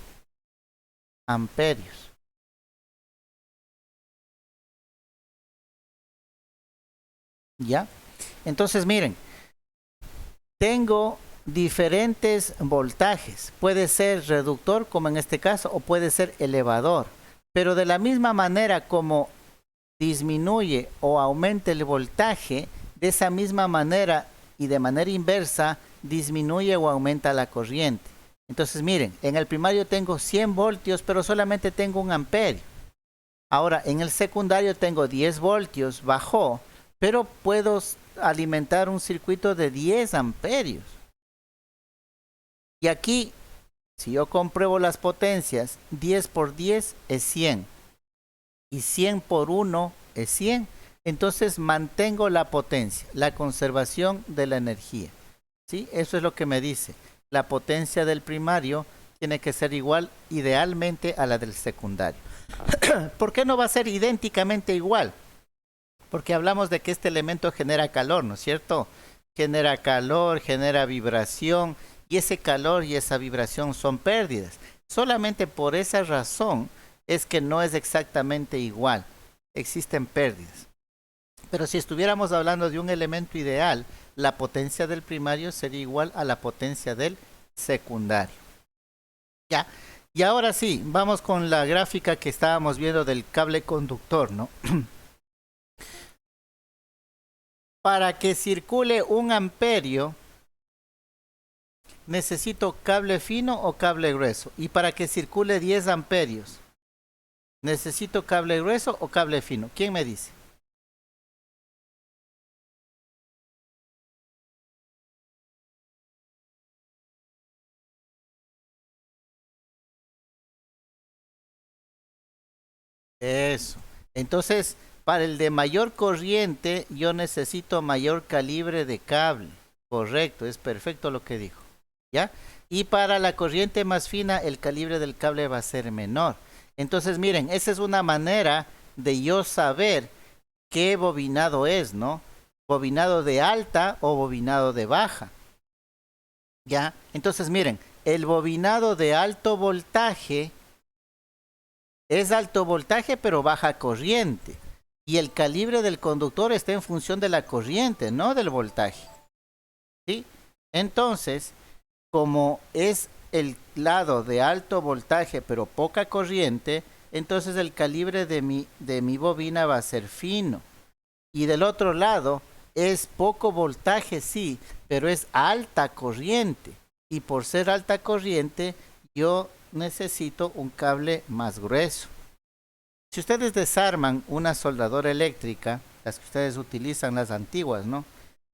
amperios. ¿Ya? Entonces miren, tengo diferentes voltajes. Puede ser reductor, como en este caso, o puede ser elevador. Pero de la misma manera como disminuye o aumenta el voltaje, de esa misma manera y de manera inversa, disminuye o aumenta la corriente. Entonces miren, en el primario tengo 100 voltios, pero solamente tengo 1 amperio. Ahora, en el secundario tengo 10 voltios, bajó, pero puedo alimentar un circuito de 10 amperios. Y aquí, Si yo compruebo las potencias, 10 por 10 es 100 y 100 por 1 es 100. Entonces mantengo la potencia, la conservación de la energía. ¿Sí? Eso es lo que me dice. La potencia del primario tiene que ser igual idealmente a la del secundario. ¿Por qué no va a ser idénticamente igual? Porque hablamos de que este elemento genera calor, ¿no es cierto? Genera calor, genera vibración, y ese calor y esa vibración son pérdidas. Solamente por esa razón es que no es exactamente igual. Existen pérdidas. Pero si estuviéramos hablando de un elemento ideal, la potencia del primario sería igual a la potencia del secundario. ¿Ya? Y ahora sí, vamos con la gráfica que estábamos viendo del cable conductor, ¿no? Para que circule 1 amperio, necesito cable fino o cable grueso. Y para que circule 10 amperios, necesito cable grueso o cable fino. ¿Quién me dice? Eso. Entonces, para el de mayor corriente, yo necesito mayor calibre de cable. Correcto, es perfecto lo que dijo. ¿Ya? Y para la corriente más fina, el calibre del cable va a ser menor. Entonces, miren, esa es una manera de yo saber qué bobinado es, ¿no? Bobinado de alta o bobinado de baja. ¿Ya? Entonces, miren, el bobinado de alto voltaje es alto voltaje pero baja corriente. Y el calibre del conductor está en función de la corriente, no del voltaje. ¿Sí? Entonces, como es el lado de alto voltaje pero poca corriente, entonces el calibre de mi bobina va a ser fino. Y del otro lado es poco voltaje, sí, pero es alta corriente. Y por ser alta corriente, yo necesito un cable más grueso. Si ustedes desarman una soldadora eléctrica, las que ustedes utilizan, las antiguas, ¿no?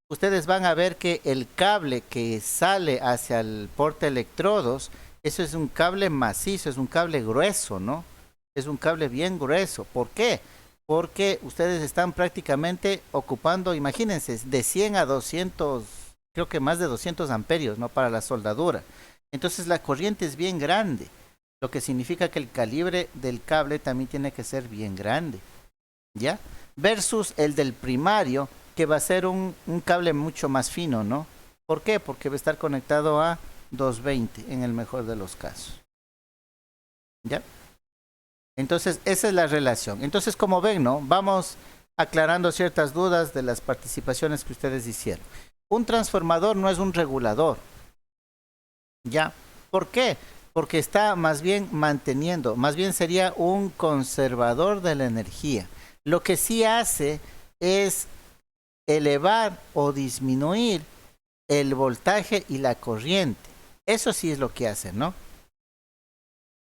Ustedes van a ver que el cable que sale hacia el portaelectrodos, eso es un cable macizo, es un cable grueso, ¿no? Es un cable bien grueso. ¿Por qué? Porque ustedes están prácticamente ocupando, imagínense, de 100 a 200, creo que más de 200 amperios, ¿no? Para la soldadura. Entonces la corriente es bien grande, lo que significa que el calibre del cable también tiene que ser bien grande, ¿ya? Versus el del primario, que va a ser un cable mucho más fino, ¿no? ¿Por qué? Porque va a estar conectado a 220 en el mejor de los casos. ¿Ya? Entonces, esa es la relación. Entonces, como ven, ¿no? Vamos aclarando ciertas dudas de las participaciones que ustedes hicieron. Un transformador no es un regulador. ¿Ya? ¿Por qué? Porque está más bien manteniendo, más bien sería un conservador de la energía. Lo que sí hace es elevar o disminuir el voltaje y la corriente. Eso sí es lo que hace, ¿no?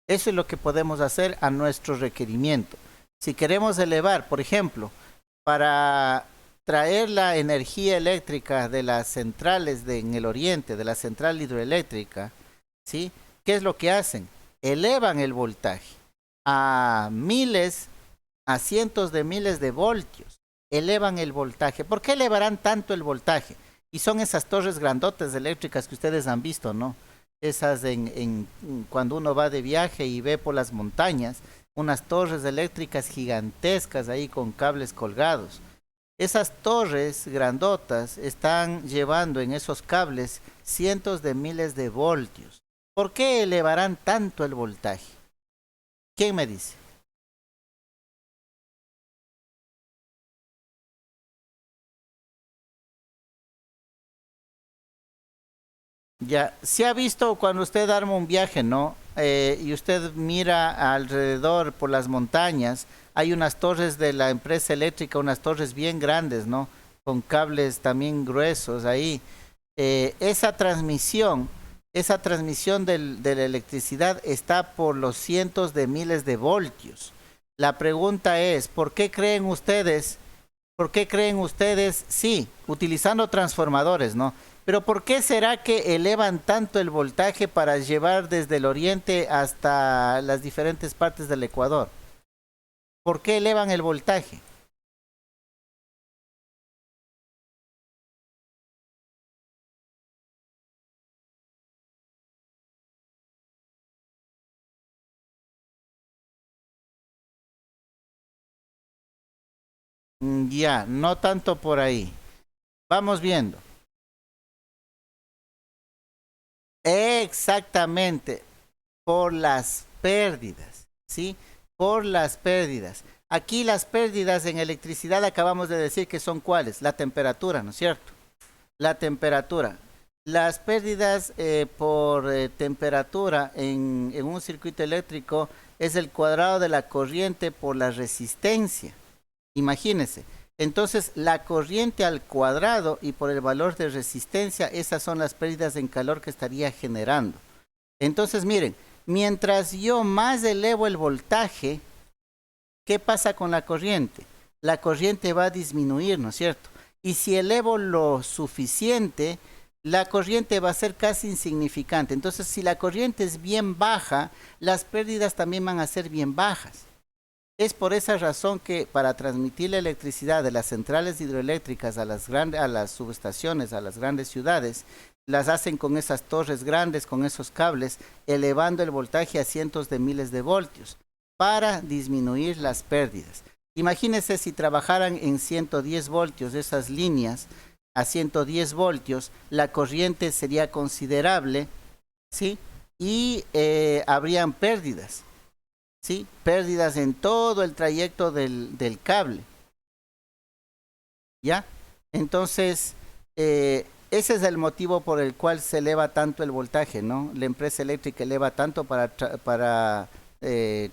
Eso es lo que podemos hacer a nuestro requerimiento. Si queremos elevar, por ejemplo, para traer la energía eléctrica de las centrales en el oriente, de la central hidroeléctrica, ¿sí? ¿Qué es lo que hacen? Elevan el voltaje a miles, a cientos de miles de voltios. Elevan el voltaje. ¿Por qué elevarán tanto el voltaje? Y son esas torres grandotas eléctricas que ustedes han visto, ¿no? Esas cuando uno va de viaje y ve por las montañas, unas torres eléctricas gigantescas ahí con cables colgados. Esas torres grandotas están llevando en esos cables cientos de miles de voltios. ¿Por qué elevarán tanto el voltaje? ¿Quién me dice? Ya, se ha visto cuando usted arma un viaje, ¿no? Y usted mira alrededor por las montañas, hay unas torres de la empresa eléctrica, unas torres bien grandes, ¿no? Con cables también gruesos ahí. Esa transmisión de la electricidad está por los cientos de miles de voltios. La pregunta es, ¿por qué creen ustedes? ¿Por qué creen ustedes? Sí, utilizando transformadores, ¿no? Pero ¿por qué será que elevan tanto el voltaje para llevar desde el oriente hasta las diferentes partes del Ecuador? ¿Por qué elevan el voltaje? Ya, no tanto por ahí. Vamos viendo. Exactamente, por las pérdidas, ¿sí? Por las pérdidas. Aquí las pérdidas en electricidad acabamos de decir que son cuáles, la temperatura, ¿no es cierto? La temperatura. Las pérdidas por temperatura en un circuito eléctrico es el cuadrado de la corriente por la resistencia. Imagínense. Entonces, la corriente al cuadrado y por el valor de resistencia, esas son las pérdidas en calor que estaría generando. Entonces, miren, mientras yo más elevo el voltaje, ¿qué pasa con la corriente? La corriente va a disminuir, ¿no es cierto? Y si elevo lo suficiente, la corriente va a ser casi insignificante. Entonces, si la corriente es bien baja, las pérdidas también van a ser bien bajas. Es por esa razón que para transmitir la electricidad de las centrales hidroeléctricas a las subestaciones, a las grandes ciudades, las hacen con esas torres grandes, con esos cables, elevando el voltaje a cientos de miles de voltios para disminuir las pérdidas. Imagínense si trabajaran en 110 voltios esas líneas a 110 voltios, la corriente sería considerable, ¿sí? Y habrían pérdidas. ¿Sí? Pérdidas en todo el trayecto del cable. ¿Ya? Entonces, ese es el motivo por el cual se eleva tanto el voltaje, ¿no? La empresa eléctrica eleva tanto para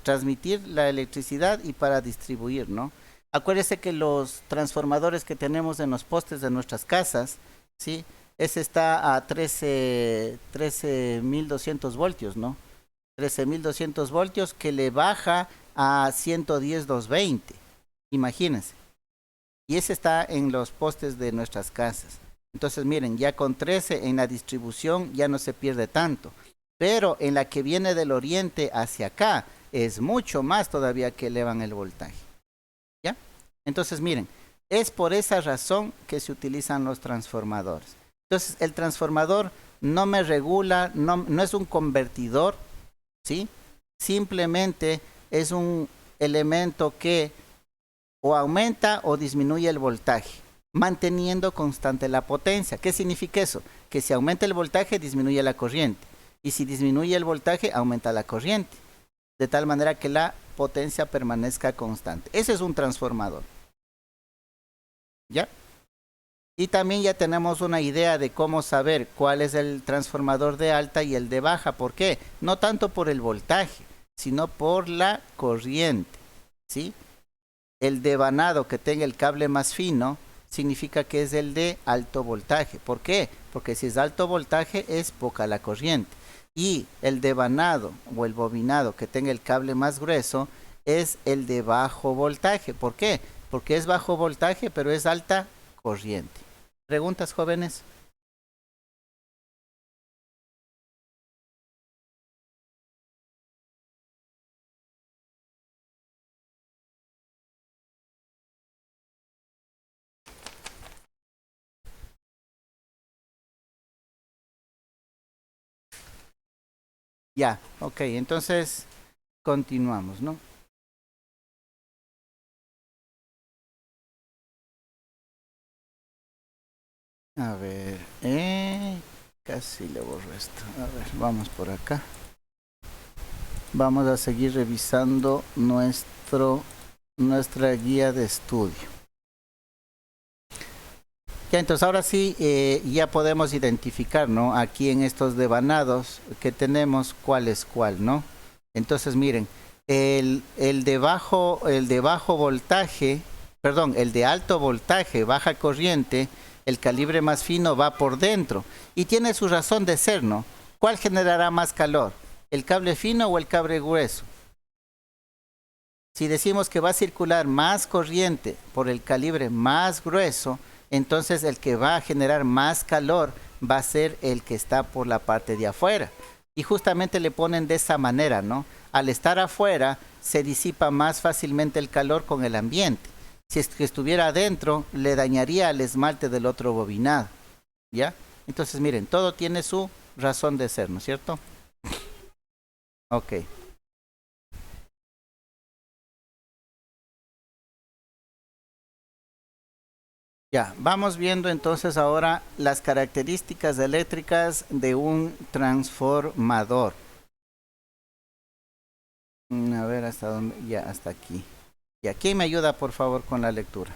transmitir la electricidad y para distribuir, ¿no? Acuérdese que los transformadores que tenemos en los postes de nuestras casas, ¿sí? Ese está a 13.200 voltios, ¿no? 13.200 voltios que le baja a 110.220. Imagínense. Y ese está en los postes de nuestras casas. Entonces, miren, ya con 13 en la distribución ya no se pierde tanto. Pero en la que viene del oriente hacia acá es mucho más todavía que elevan el voltaje. ¿Ya? Entonces, miren, es por esa razón que se utilizan los transformadores. Entonces, el transformador no me regula, no es un convertidor, ¿sí? Simplemente es un elemento que o aumenta o disminuye el voltaje, manteniendo constante la potencia. ¿Qué significa eso? Que si aumenta el voltaje, disminuye la corriente. Y si disminuye el voltaje, aumenta la corriente. De tal manera que la potencia permanezca constante. Ese es un transformador. ¿Ya? Y también ya tenemos una idea de cómo saber cuál es el transformador de alta y el de baja. ¿Por qué? No tanto por el voltaje, sino por la corriente, ¿sí? El devanado que tenga el cable más fino significa que es el de alto voltaje. ¿Por qué? Porque si es alto voltaje es poca la corriente. Y el devanado o el bobinado que tenga el cable más grueso es el de bajo voltaje. ¿Por qué? Porque es bajo voltaje pero es alta corriente. ¿Preguntas, jóvenes? Ya, ok, entonces continuamos, ¿no? A ver, casi le borro esto. A ver, vamos por acá. Vamos a seguir revisando nuestra guía de estudio. Ya, entonces ahora sí, ya podemos identificar, ¿no? Aquí en estos devanados que tenemos cuál es cuál, ¿no? Entonces miren, el de bajo voltaje, perdón, el de alto voltaje, baja corriente, el calibre más fino va por dentro y tiene su razón de ser, ¿no? ¿Cuál generará más calor? ¿El cable fino o el cable grueso? Si decimos que va a circular más corriente por el calibre más grueso, entonces el que va a generar más calor va a ser el que está por la parte de afuera. Y justamente le ponen de esa manera, ¿no? Al estar afuera se disipa más fácilmente el calor con el ambiente. Si es que estuviera adentro, le dañaría el esmalte del otro bobinado, ¿ya? Entonces, miren, todo tiene su razón de ser, ¿no es cierto? Ok. Ya, vamos viendo entonces ahora las características eléctricas de un transformador. A ver hasta dónde, ya hasta aquí. Y aquí me ayuda por favor con la lectura.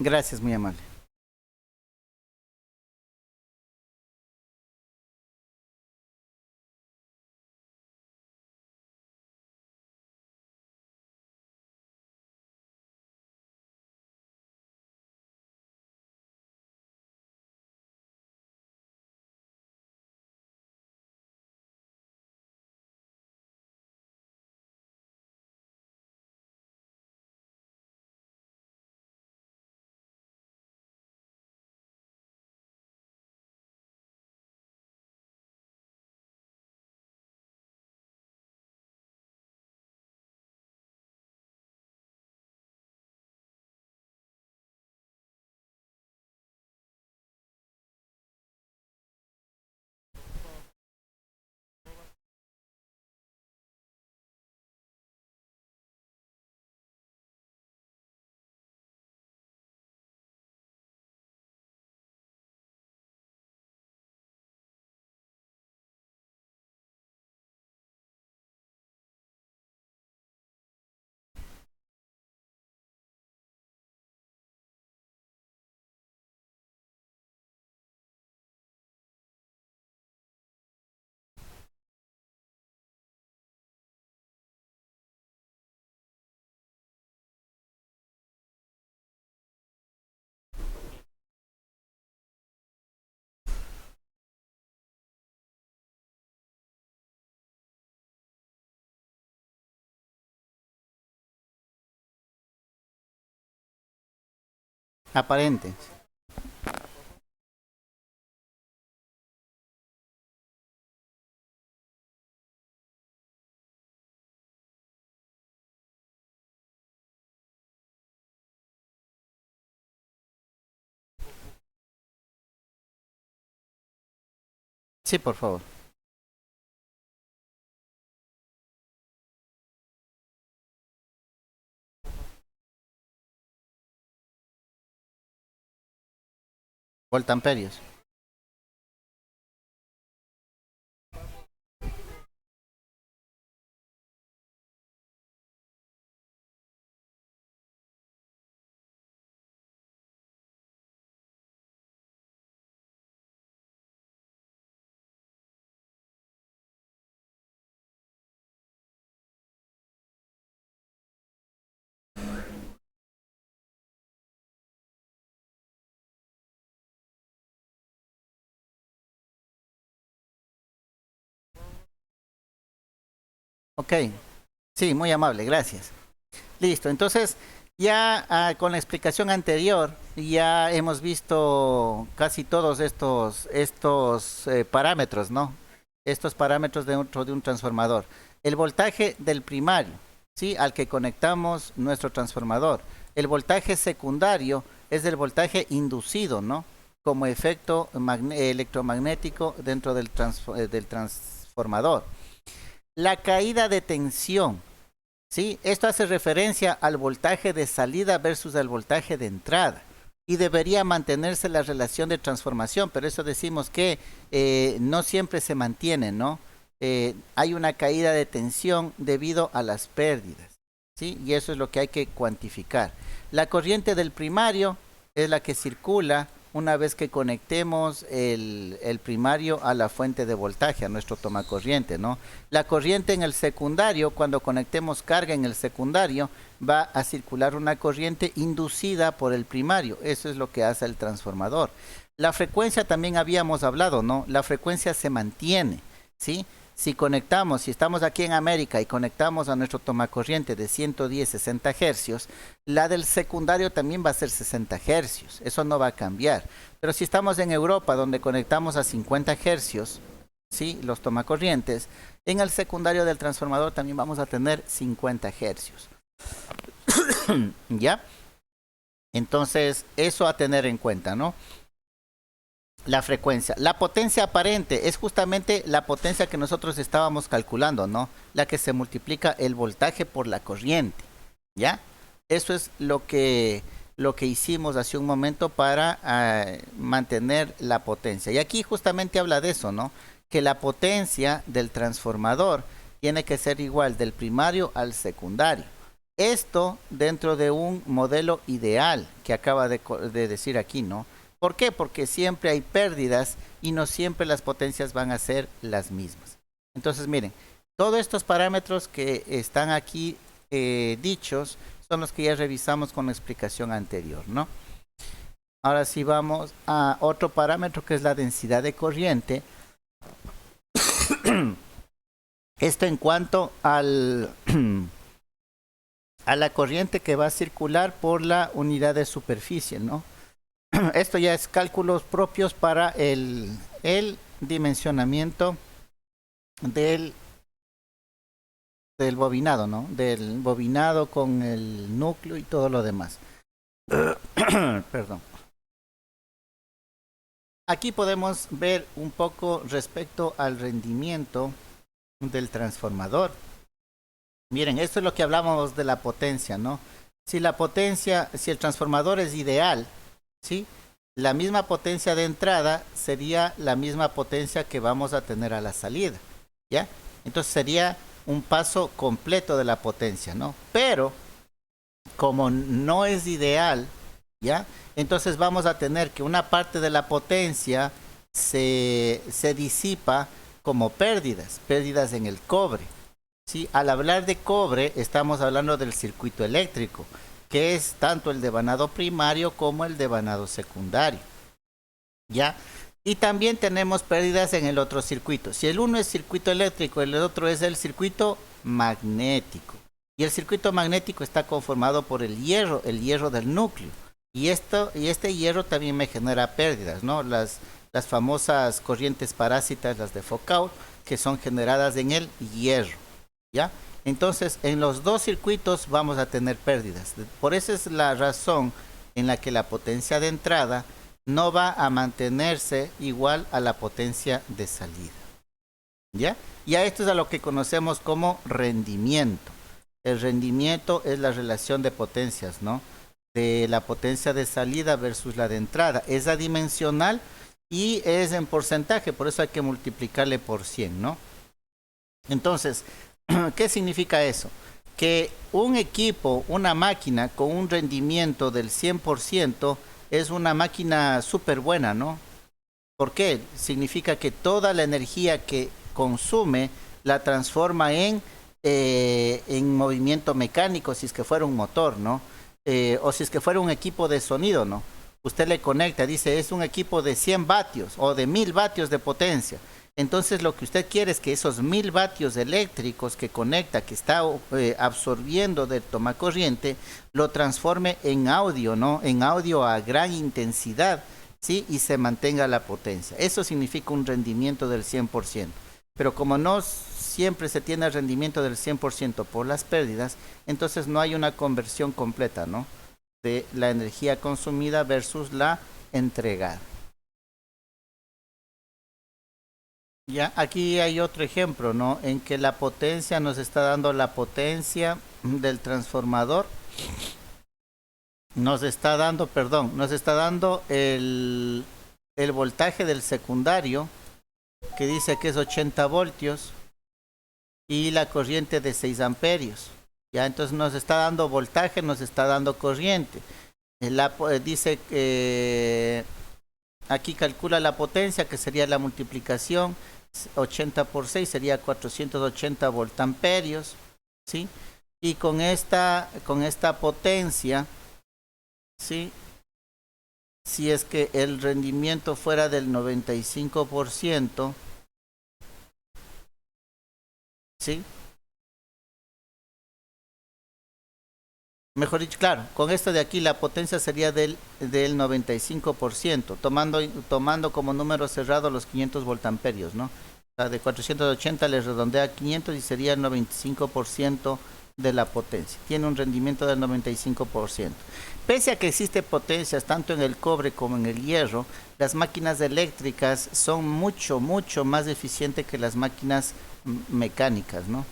Gracias, muy amable. Aparente. Sí, por favor. Voltamperios. Ok. Sí, muy amable, gracias. Listo, entonces ya con la explicación anterior ya hemos visto casi todos estos parámetros, ¿no? Estos parámetros dentro de un transformador. El voltaje del primario, ¿sí? Al que conectamos nuestro transformador. El voltaje secundario es el voltaje inducido, ¿no? Como efecto electromagnético dentro del transformador. La caída de tensión. ¿Sí? Esto hace referencia al voltaje de salida versus el voltaje de entrada. Y debería mantenerse la relación de transformación, pero eso decimos que no siempre se mantiene, ¿no? Hay una caída de tensión debido a las pérdidas, ¿sí? Y eso es lo que hay que cuantificar. La corriente del primario es la que circula una vez que conectemos el primario a la fuente de voltaje, a nuestro tomacorriente, ¿no? La corriente en el secundario, cuando conectemos carga en el secundario, va a circular una corriente inducida por el primario. Eso es lo que hace el transformador. La frecuencia también habíamos hablado, ¿no? La frecuencia se mantiene. ¿sí? Si conectamos, si estamos aquí en América y conectamos a nuestro tomacorriente de 110, 60 hercios, la del secundario también va a ser 60 hercios. Eso no va a cambiar. Pero si estamos en Europa, donde conectamos a 50 hercios, ¿sí? Los tomacorrientes, en el secundario del transformador también vamos a tener 50 hercios. ¿Ya? Entonces, eso a tener en cuenta, ¿no? La frecuencia. La potencia aparente es justamente la potencia que nosotros estábamos calculando, ¿no? La que se multiplica el voltaje por la corriente, ¿ya? Eso es lo que hicimos hace un momento para mantener la potencia. Y aquí justamente habla de eso, ¿no? Que la potencia del transformador tiene que ser igual del primario al secundario. Esto dentro de un modelo ideal que acaba de decir aquí, ¿no? ¿Por qué? Porque siempre hay pérdidas y no siempre las potencias van a ser las mismas. Entonces, miren, todos estos parámetros que están aquí dichos son los que ya revisamos con la explicación anterior, ¿no? Ahora sí vamos a otro parámetro que es la densidad de corriente. Esto en cuanto a la corriente que va a circular por la unidad de superficie, ¿no? Esto ya es cálculos propios para el dimensionamiento del bobinado, ¿no? Del bobinado con el núcleo y todo lo demás. Perdón. Aquí podemos ver un poco respecto al rendimiento del transformador. Miren, esto es lo que hablábamos de la potencia, ¿no? Si el transformador es ideal, ¿sí? La misma potencia de entrada sería la misma potencia que vamos a tener a la salida, ¿ya? Entonces sería un paso completo de la potencia, ¿no? Pero como no es ideal, ¿ya? Entonces vamos a tener que una parte de la potencia se disipa como pérdidas en el cobre, ¿sí? Al hablar de cobre estamos hablando del circuito eléctrico, que es tanto el devanado primario como el devanado secundario, ¿ya? Y también tenemos pérdidas en el otro circuito. Si el uno es circuito eléctrico, el otro es el circuito magnético. Y el circuito magnético está conformado por el hierro del núcleo. Y este hierro también me genera pérdidas, ¿no? Las famosas corrientes parásitas, las de Foucault, que son generadas en el hierro, ¿ya? Entonces, en los dos circuitos vamos a tener pérdidas. Por eso es la razón en la que la potencia de entrada no va a mantenerse igual a la potencia de salida, ¿ya? Y a esto es a lo que conocemos como rendimiento. El rendimiento es la relación de potencias, ¿no? De la potencia de salida versus la de entrada. Es adimensional y es en porcentaje, por eso hay que multiplicarle por 100, ¿no? Entonces, ¿qué significa eso? Que un equipo, una máquina con un rendimiento del 100% es una máquina súper buena, ¿no? ¿Por qué? Significa que toda la energía que consume la transforma en movimiento mecánico, si es que fuera un motor, ¿no? O si es que fuera un equipo de sonido, ¿no? Usted le conecta, dice, es un equipo de 100 vatios o de 1000 vatios de potencia. Entonces lo que usted quiere es que esos 1000 vatios eléctricos que conecta, que está absorbiendo del tomacorriente, lo transforme en audio, ¿no? En audio a gran intensidad, ¿sí? Y se mantenga la potencia. Eso significa un rendimiento del 100%. Pero como no siempre se tiene el rendimiento del 100% por las pérdidas, entonces no hay una conversión completa, ¿no? De la energía consumida versus la entregada. Ya, aquí hay otro ejemplo, ¿no? En que la potencia nos está dando la potencia del transformador. Nos está dando el voltaje del secundario, que dice que es 80 voltios, y la corriente de 6 amperios. Ya, entonces nos está dando voltaje, nos está dando corriente. Dice que aquí calcula la potencia, que sería la multiplicación. 80 por 6 sería 480 voltamperios, ¿sí? Y con esta potencia, ¿sí? Si es que el rendimiento fuera del 95%, ¿sí? Mejor dicho, claro, con esto de aquí la potencia sería del 95%, tomando como número cerrado los 500 voltamperios, ¿no? O sea, de 480 le redondea a 500 y sería el 95% de la potencia. Tiene un rendimiento del 95%. Pese a que existen potencias tanto en el cobre como en el hierro, las máquinas eléctricas son mucho, mucho más eficientes que las máquinas mecánicas, ¿no?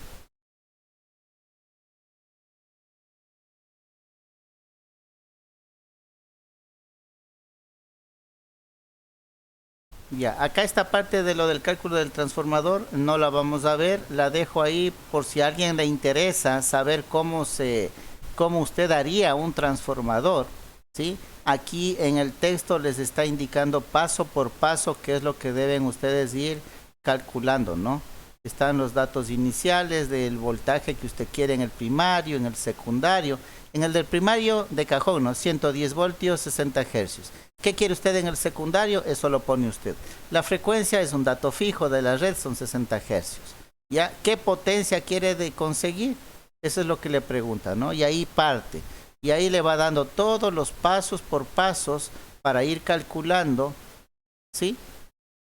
Ya, acá esta parte de lo del cálculo del transformador no la vamos a ver, la dejo ahí por si a alguien le interesa saber cómo usted haría un transformador, ¿sí? Aquí en el texto les está indicando paso por paso qué es lo que deben ustedes ir calculando, ¿no? Están los datos iniciales del voltaje que usted quiere en el primario, en el secundario. En el del primario de cajón, ¿no? 110 voltios, 60 hercios. ¿Qué quiere usted en el secundario? Eso lo pone usted. La frecuencia es un dato fijo de la red, son 60 hercios. ¿Ya? ¿Qué potencia quiere conseguir? Eso es lo que le pregunta, ¿no? Y ahí parte. Y ahí le va dando todos los pasos por pasos para ir calculando, ¿sí?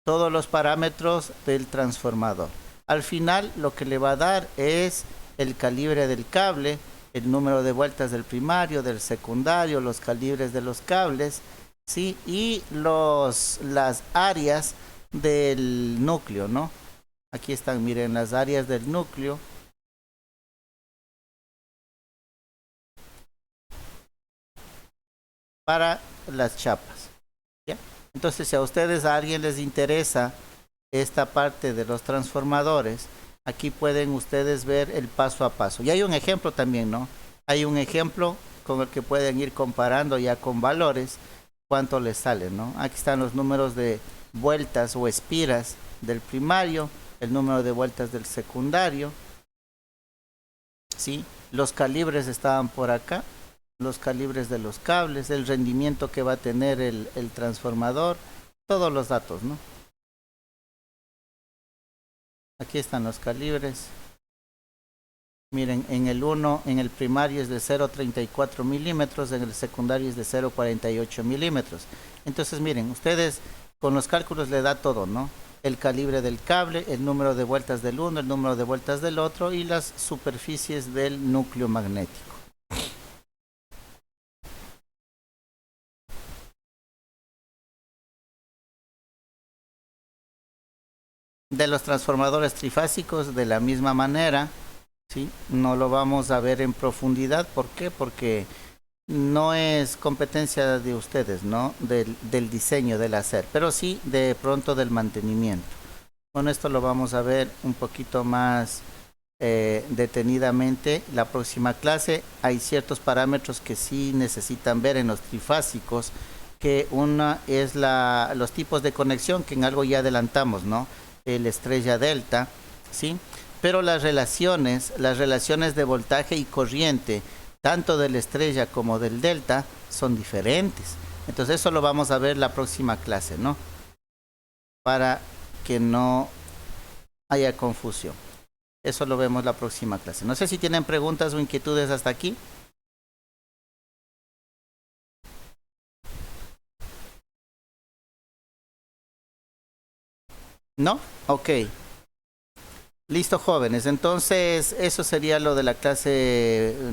Todos los parámetros del transformador. Al final lo que le va a dar es el calibre del cable, el número de vueltas del primario, del secundario, los calibres de los cables, ¿sí? Y las áreas del núcleo, ¿no? Aquí están, miren, las áreas del núcleo. Para las chapas, ¿ya? Entonces, si a ustedes, a alguien les interesa esta parte de los transformadores, aquí pueden ustedes ver el paso a paso. Y hay un ejemplo también, ¿no? Hay un ejemplo con el que pueden ir comparando ya con valores cuánto les sale, ¿no? Aquí están los números de vueltas o espiras del primario, el número de vueltas del secundario, ¿sí? Los calibres estaban por acá, los calibres de los cables, el rendimiento que va a tener el transformador, todos los datos, ¿no? Aquí están los calibres. Miren, en el 1, en el primario es de 0,34 milímetros, en el secundario es de 0,48 milímetros. Entonces, miren, ustedes con los cálculos le da todo, ¿no? El calibre del cable, el número de vueltas del uno, el número de vueltas del otro y las superficies del núcleo magnético. De los transformadores trifásicos, de la misma manera, ¿sí? No lo vamos a ver en profundidad. ¿Por qué? Porque no es competencia de ustedes, ¿no? Del diseño, del hacer, pero sí de pronto del mantenimiento. Con esto lo vamos a ver un poquito más detenidamente la próxima clase. Hay ciertos parámetros que sí necesitan ver en los trifásicos, que una es los tipos de conexión, que en algo ya adelantamos, ¿no? El estrella delta, ¿sí? Pero las relaciones de voltaje y corriente, tanto de la estrella como del delta, son diferentes. Entonces eso lo vamos a ver la próxima clase, ¿no? Para que no haya confusión. Eso lo vemos la próxima clase. No sé si tienen preguntas o inquietudes hasta aquí. ¿No? Ok. Listo, jóvenes. Entonces, eso sería lo de la clase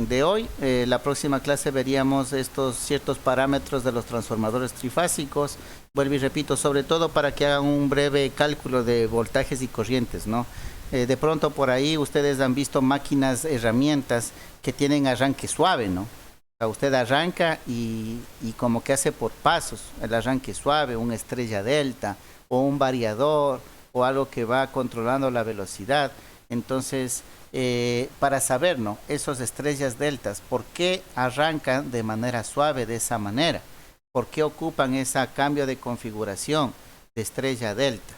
de hoy. La próxima clase veríamos estos ciertos parámetros de los transformadores trifásicos. Vuelvo y repito, sobre todo para que hagan un breve cálculo de voltajes y corrientes, ¿no? De pronto por ahí ustedes han visto máquinas, herramientas que tienen arranque suave, ¿no? O sea, usted arranca y como que hace por pasos, el arranque suave, una estrella delta o un variador o algo que va controlando la velocidad. Entonces, para saber, ¿no? Esos estrellas deltas, ¿por qué arrancan de manera suave de esa manera? ¿Por qué ocupan ese cambio de configuración de estrella delta?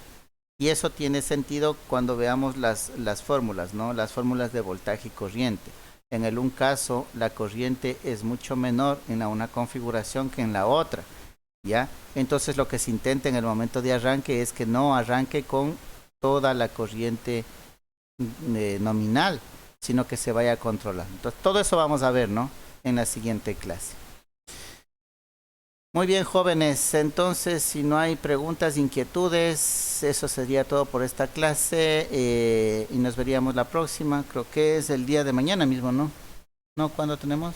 Y eso tiene sentido cuando veamos las fórmulas, ¿no? Las fórmulas de voltaje y corriente. En el un caso, la corriente es mucho menor en una configuración que en la otra, ¿ya? Entonces lo que se intenta en el momento de arranque es que no arranque con toda la corriente nominal, sino que se vaya controlando. Entonces, todo eso vamos a ver, ¿no? En la siguiente clase. Muy bien, jóvenes. Entonces, si no hay preguntas, inquietudes, eso sería todo por esta clase y nos veríamos la próxima. Creo que es el día de mañana mismo, ¿no? ¿No? ¿Cuándo tenemos?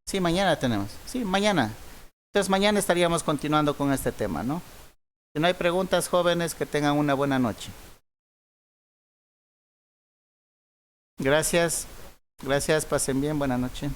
Sí, mañana tenemos. Sí, mañana. Entonces, mañana estaríamos continuando con este tema, ¿no? Si no hay preguntas, jóvenes, que tengan una buena noche. Gracias. Gracias, pasen bien, buena noche.